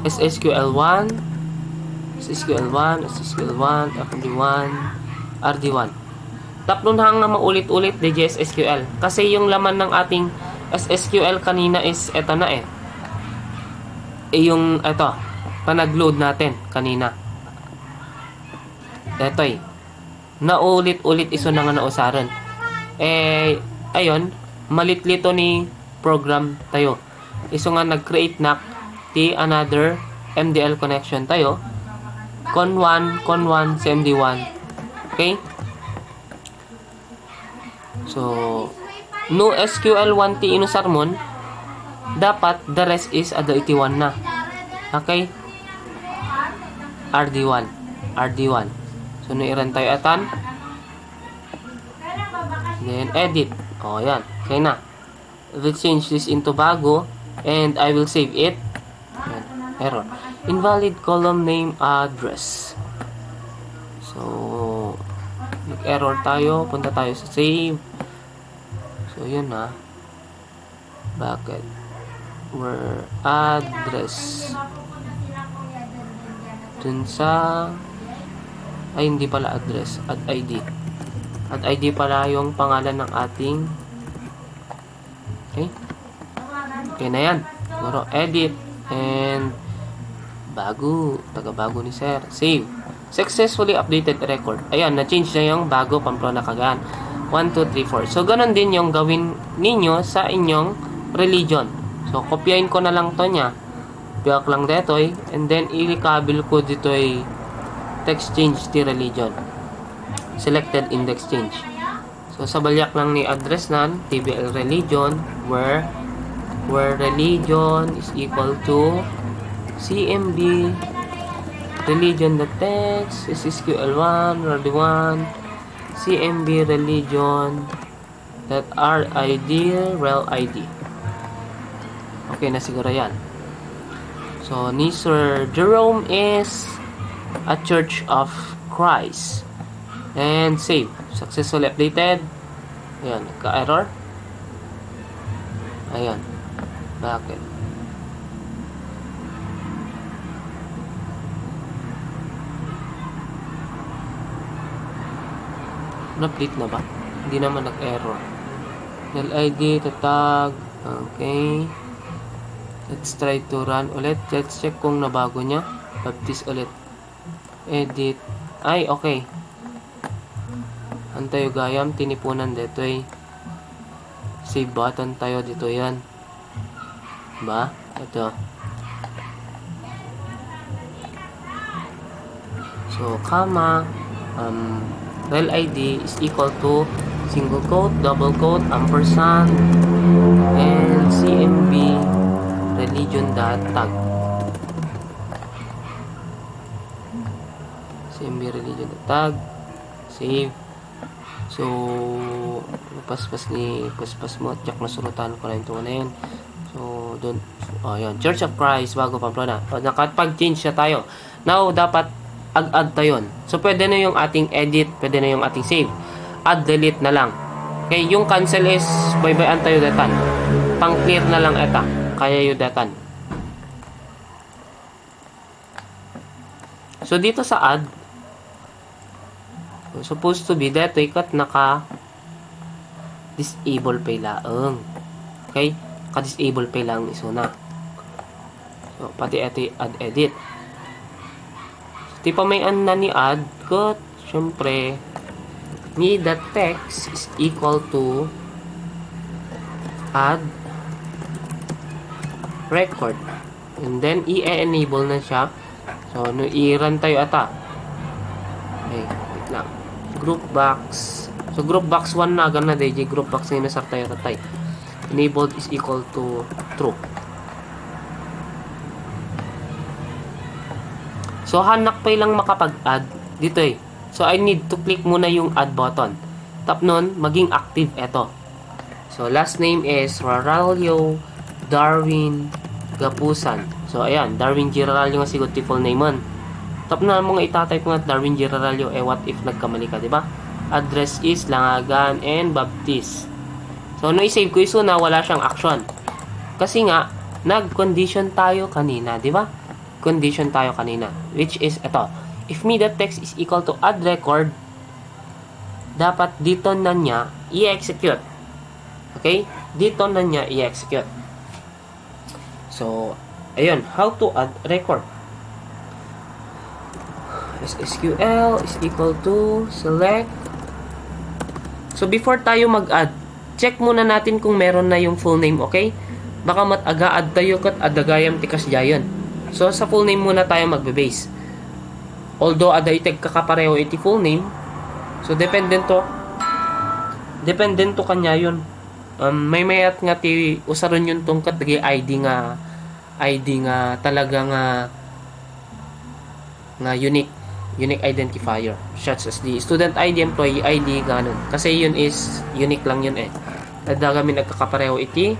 SSQL1, FD1, RD1. Tap nun hang na maulit-ulit DJ SSQL. Kasi yung laman ng ating SSQL kanina is eto na yung eto. nag-load natin kanina. Ito naulit-ulit iso na nga nausaran. Ayon, malitlito ni program tayo. Iso nga nag-create na ti another MDL connection tayo. Con 1 CMD1. Okay? So, no SQL1 ti inusarmon, dapat the rest is ada 81 na. Okay? RD1. So, nairan tayo atan. Then, edit. O, yan. Okay na. We'll change this into bago. And I will save it. Yan. Error. Invalid column name address. So, nag-error tayo. Punta tayo sa save. So, yun na. Bakit? Where address. Dun sa... Ay, hindi pala address. Add ID. Add ID pala yung pangalan ng ating... Okay? Okay na yan. Siguro, edit. And... bago. Taga-bago ni sir. Save. Successfully updated record. Ayan, na-change na yung bago Pamplona Cagayan. 1, 2, 3, 4. So, ganun din yung gawin ninyo sa inyong religion. So, kopyahin ko na lang to niya. Piyak lang detoy. And then, i-recable ko dito'y text change ti religion. Selected index change. So, sa balyak lang ni address nan, TBL religion, where religion is equal to CMB religion.text is SQL1, RD1, CMB religion .RID, rel ID. Okay na siguro yan. So, ni Sir Jerome is a Church of Christ. And save. Successfully updated. Ayan, ka-error. Ayan. Bakit? Na-update na ba? Hindi naman nag-error. LID, tatag. Okay. Let's try to run ulit. Let's check kung nabago niya. Baptist ulit. Edit. Ay, okay. Antayo gayam. Tinipunan dito eh. Save button tayo dito yan. Ba? Ito. So, comma. Rel ID is equal to single quote, double quote, ampersand, and CMB religion.tag. CMB religion.tag. Save. So, paspas mo. Check na surutan ko na yung na yun. So, doon. Yun. Church of Christ, bago Pamplona. Nakapag-change na tayo. Now, dapat add tayo. So, pwede na yung ating edit, pwede na yung ating save. Add, delete na lang. Okay, yung cancel is bye-bye tayo datan. Pang-clear na lang eta. Kaya yung datan. So, dito sa add, supposed to be dito ikat naka-disable pay laang. Okay? Ka-disable pay lang iso na. So, pati ito add edit. Di pa may an na ni add ko, syempre, ni the text is equal to add record. And then, i-enable na siya. So, i-run tayo ata. Okay, wait lang. Group box. So, group box 1 na agad na DJ. Group box na inasar tayo tatay. Enabled is equal to true. So, hanak pa lang makapag-add dito eh. So, I need to click muna yung add button. Tap nun, maging active eto. So, last name is Raralio Darwin Gapusan. So, ayan, Darwin Giraralio nga sigot full name man. Tap na mo nga itatype nga Darwin Giraralio. What if nagkamali ka, diba? Address is Langagan and Baptist. So, no i-save ko iso na wala siyang action. Kasi nga, nag-condition tayo kanina, diba? Condition tayo kanina, which is ito. If me.text is equal to add record, dapat dito na niya i-execute. Okay? Dito na niya i-execute. So, ayun, how to add record. SQL is equal to select. So before tayo mag-add, check muna natin kung meron na yung full name, okay? Baka mat-aga-add tayo kat adagayam tikas jayon. So sa full name muna tayo magbe-base. Although ada itag kakapareho iti full name, so dependent to kanya yun. May mayat nga ti usaron yun tong kat ID nga talaga nga unique identifier, such as the student ID, employee ID, ganun. Kasi yun is unique lang yun eh. Kami nagkakapareho iti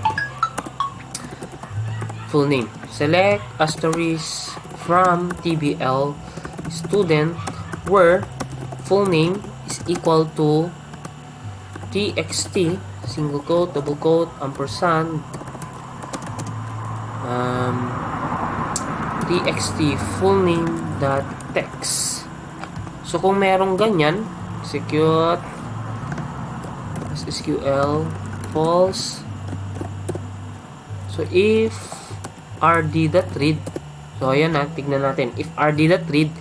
full name. Select asterisk from TBL student where full name is equal to txt single quote, double quote, ampersand, txt full name dot text. So kung merong ganyan, execute SQL false. So if rd.read, so ayan na, tignan natin. If rd.read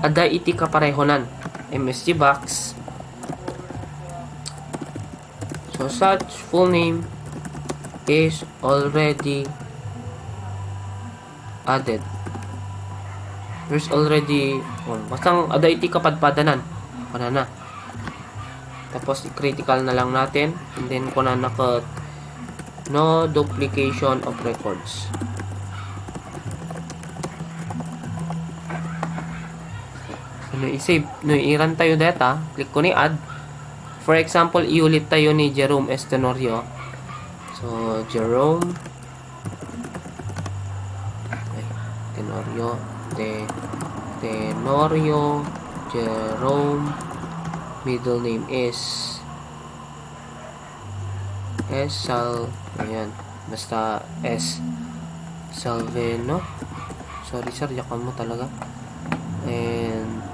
ada iti kaparehonan MSG box, so such full name is already added. There's already bastang ada iti kapadpadanan wala na. Tapos i-critical na lang natin, and then kung na no duplication of records. So, i-save, i-run tayo data, click ko ni add. For example, iulit tayo ni Jerome S. Tenorio. So, Jerome Tenorio Jerome, middle name is ayan, basta S Salveno. Sorry sir, yakan mo talaga. And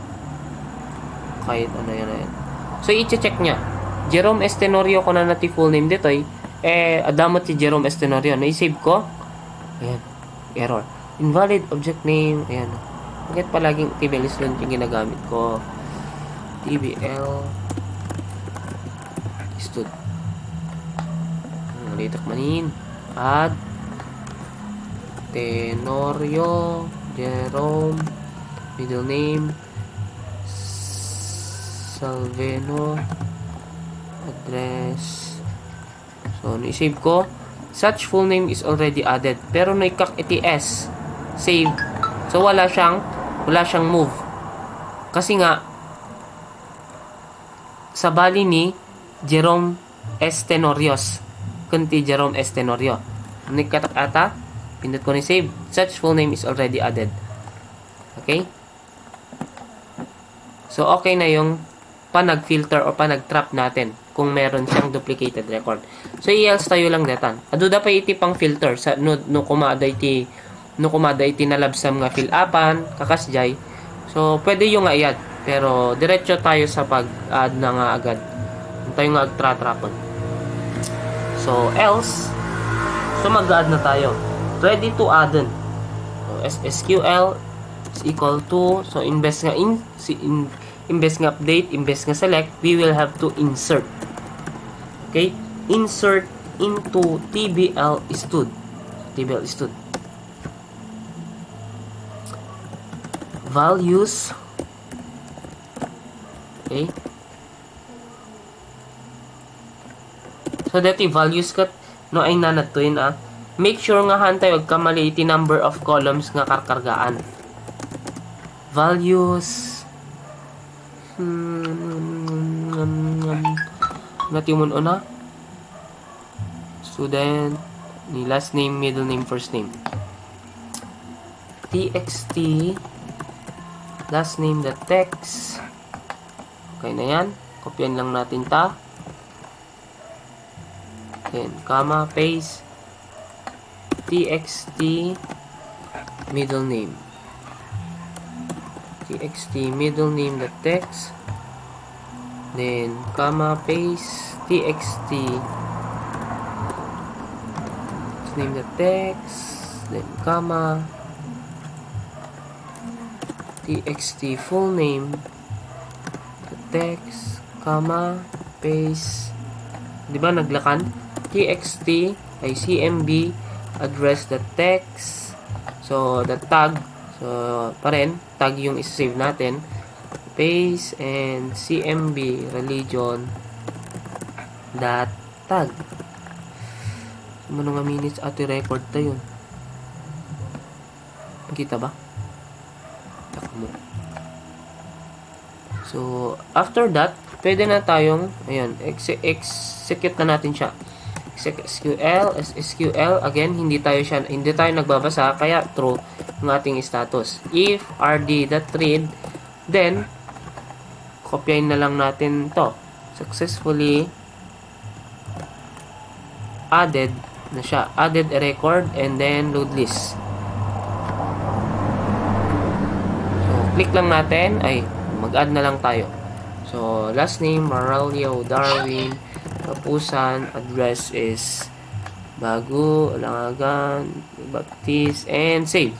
kahit ano yan. So i-check niya. Jerome S. Tenorio ko na nati full name dito adamot si Jerome S. Tenorio. Na-save ko. Ayan, error. Invalid object name. Ayan. Bakit palaging TBL student yung ginagamit ko? TBL stud. Malitak manin. Add Tenorio Jerome, middle name Salveno, address. So na-save ko. Such full name is already added, pero naikak iti S save. So wala siyang move kasi nga sa bali ni Jerome S. Tenorios kunti Jerome S. Tenorio. Nagkatak ata, pindot ko ni save. Such full name is already added. Okay? So okay na yung panag-filter o panag-trap natin kung meron siyang duplicated record. So i-else tayo lang datan. Ado da pa iti pang filter sa no kumada iti nalabsam nga fill upan kakasjay. So pwede yung nga i-add, pero diretso tayo sa pag-add na nga agad. Tayo nga agtra-trapon. So else, so mag-add na tayo. Ready to add. So SQL is equal to, so imbes nga update, imbes nga select, we will have to insert. Okay? Insert into TBL stud. Values. Okay? So dati values kat no ay nanatuin make sure nga hantay wag ka mali iti number of columns nga karkargaan. Values natimon una student ni last name, middle name, first name. txt last name the text. Okay na yan. Kopyan lang natin ta. Then, comma, paste, txt, middle name. Txt, middle name, the text. Then, comma, paste, txt, name, the text. Then, comma, txt full name, text, comma, paste, di ba naglakan? Txt ay cmb, address the text, so the tag, so pa rin, tag yung isa-save natin, paste, and cmb religion dot tag. Mga minutes at record tayo. Kita ba? Mo. So, after that, pwede na tayong, ayan, execute na natin siya. SQL, again, hindi tayo nagbabasa, kaya true ng ating status. If rd.read, then, kopyahin na lang natin to. Successfully added na siya. Added a record, and then load list. Click lang natin, ay mag-add na lang tayo. So, last name, Maralio Darwin, Kapusan, address is Bago, Langagan, Baptist, and save.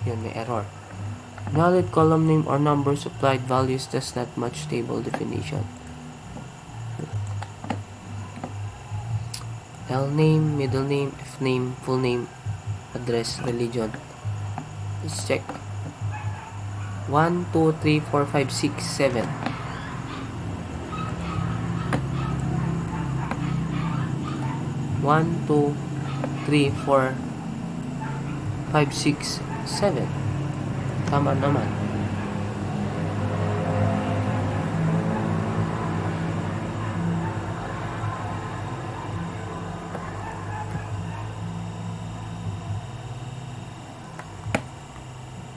Yun, may error. Valid column name or number supplied values does not match table definition. L name, middle name, F name, full name, address, religion. Let's check. 1, 2, 3, 4, 5, 6, 7. 1, 2, 3, 4, 5, 6, 7. Tama naman.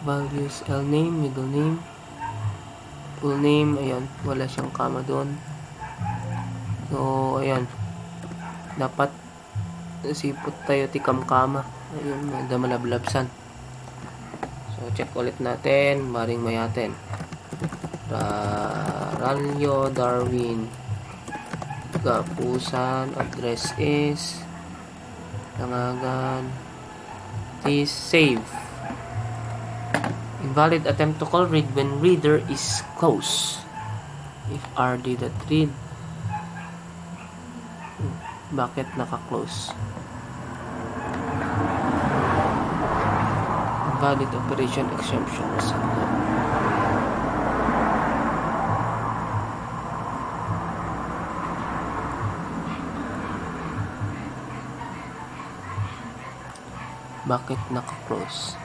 Values, L name, middle name, full name, ayan, wala siyang comma doon. So, ayan, dapat sipot tayo tikam kama. Ayun, may damalablabsan. So, check ulit natin, maring mayaten. Ralio Darwin, Kapusan, address is Langagan, please save. Invalid attempt to call read when reader is closed. If rd.read, bakit naka-close? Invalid operation exemption. Bakit naka-close?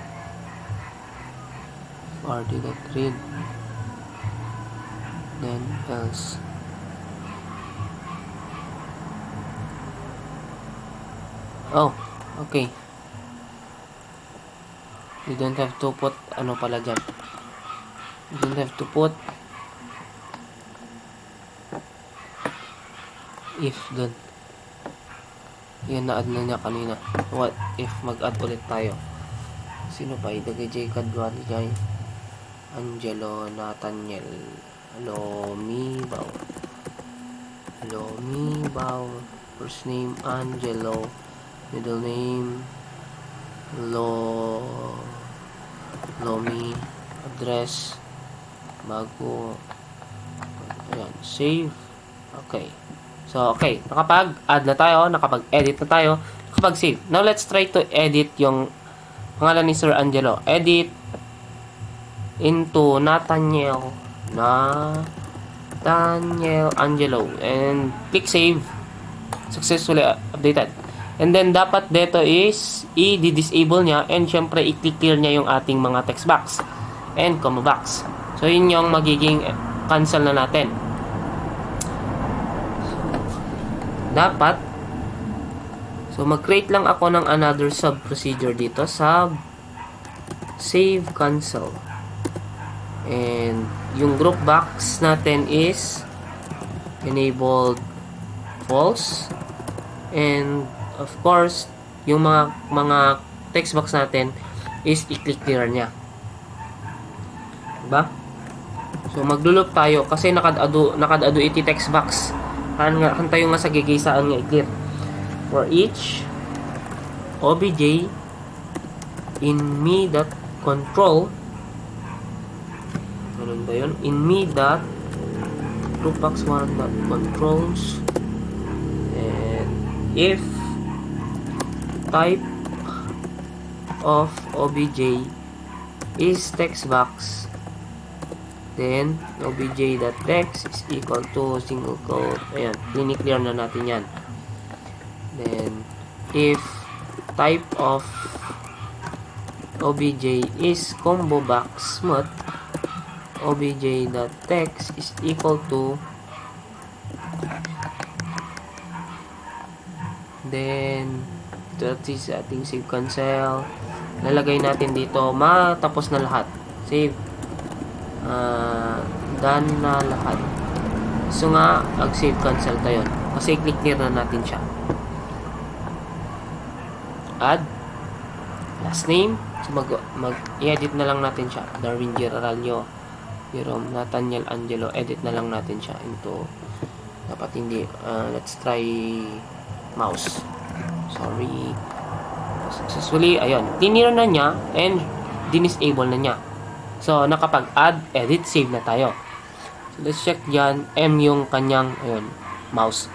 rd.read, then else. Oh, okay. You don't have to put ano pala dyan. You don't have to put if dun. Yan, na-add na niya kanina. What if mag-add ulit tayo? Sino pa? Idagay J. Cadwali dyan. Angelo Nathaniel Lomibaw. First name Angelo, middle name Lomi, address Bago. Ayan, save. Okay. So, okay, nakapag-add na tayo, nakapag-edit na tayo, nakapag-save. Now, let's try to edit yung pangalan ni Sir Angelo. Edit into Nathaniel Angelo, and click save. Successfully updated. And then dapat dito is i-disable niya, and syempre i-click clear niya yung ating mga text box and comma box. So yun yung magiging cancel na natin. Dapat, so mag-create lang ako ng another sub procedure dito, sub save cancel. And yung group box natin is enabled false, and of course yung mga text box natin is i-click clear nya, diba? So magluloop tayo kasi nakadado iti text box kan tayo nga sa gigisaan nga i-clear. For each obj in me.control Ganun ba yun? In me dot truepax1 dot controls, and if type of obj is text box, then obj.text is equal to single quote. Ayan, clear na natin yan. Then if type of obj is combo box smooth, obj.text is equal to, then that is ating save cancel. Lalagay natin dito matapos na lahat. Save. Done na lahat. So nga, save cancel tayo. Kasi click clear na natin siya. Add last name. So i-edit na lang natin siya. Darwin Gerardo, Jerome Nathaniel Angelo. Edit na lang natin siya into, dapat hindi, let's try mouse. Sorry. Successfully, ayun, tinira na niya and dinisable na niya. So, nakapag-add, edit, save na tayo. So, let's check dyan. M yung kanyang, ayun, mouse.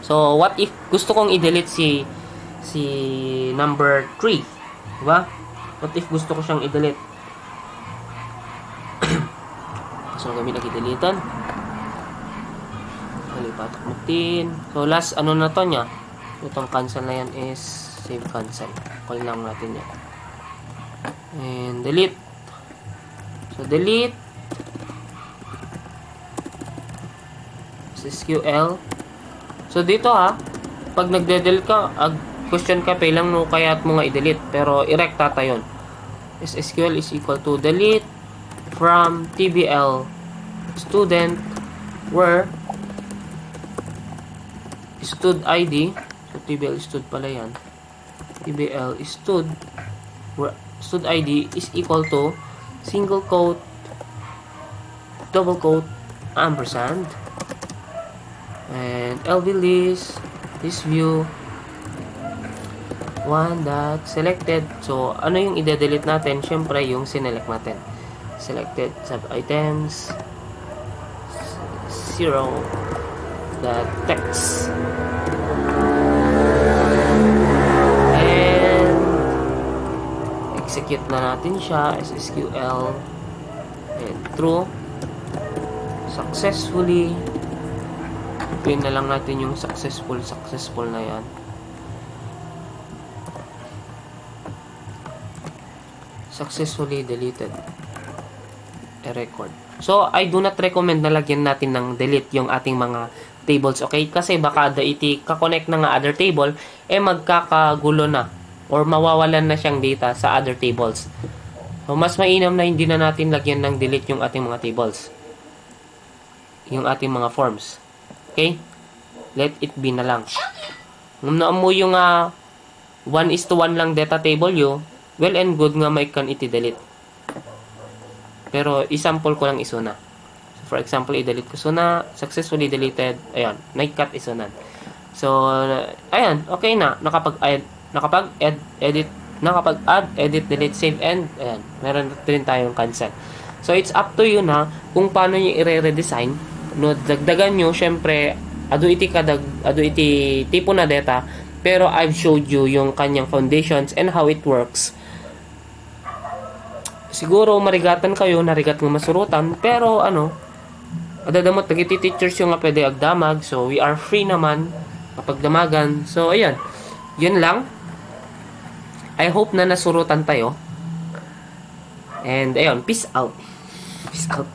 So, what if gusto kong i-delete si number 3? Diba? What if gusto ko siyang i-delete? So, kami nag-i-deletean. Halipatak mutin. So, last, ano na to niya? Itong cancel na yan is save cancel. Call lang natin yan. And delete. So, delete. SQL. So, dito pag nagde-delete ka, question ka, lang no, kaya't mo nga i-delete. Pero, i-recta tayo yun. SQL is equal to delete from TBL student where stud ID. So, TBL stud pala yan. TBL stud where stud ID is equal to single quote, double quote, ampersand, and LV list, this view, one that selected. So, ano yung i-delete natin? Syempre, yung sinelect natin. Selected sub items 0 that text. Execute na natin siya, SQL, and true, successfully. Pin na lang natin yung successful na yan. Successfully deleted a record. So, I do not recommend na lagyan natin ng delete yung ating mga tables, okay? Kasi baka kakonect na nga other table, magkakagulo na or mawawalan na siyang data sa other tables. So, mas mainam na hindi na natin lagyan ng delete yung ating mga tables. Yung ating mga forms. Okay? Let it be na lang. Kung mo yung 1:1 lang data table yun, well and good nga may kan iti-delete. Pero, isample ko lang isuna. So, for example, i-delete ko suna, successfully deleted, ayan, nag-cut isunan. So, ayan, okay na, nakapag-add, edit, delete, save, and ayan, meron din tayong cancel. So, it's up to you na kung paano nyo i-redesign. No, dagdagan nyo, syempre, ado iti tipo na data, pero I've showed you yung kanyang foundations and how it works. Siguro, marigatan kayo, narigat ng masurutan, pero adadamot, nagiti-teachers yung nga pwede agdamag, so we are free naman kapag damagan. So, ayan, yun lang. I hope na nasurutan tayo. And, ayun, peace out. Peace out.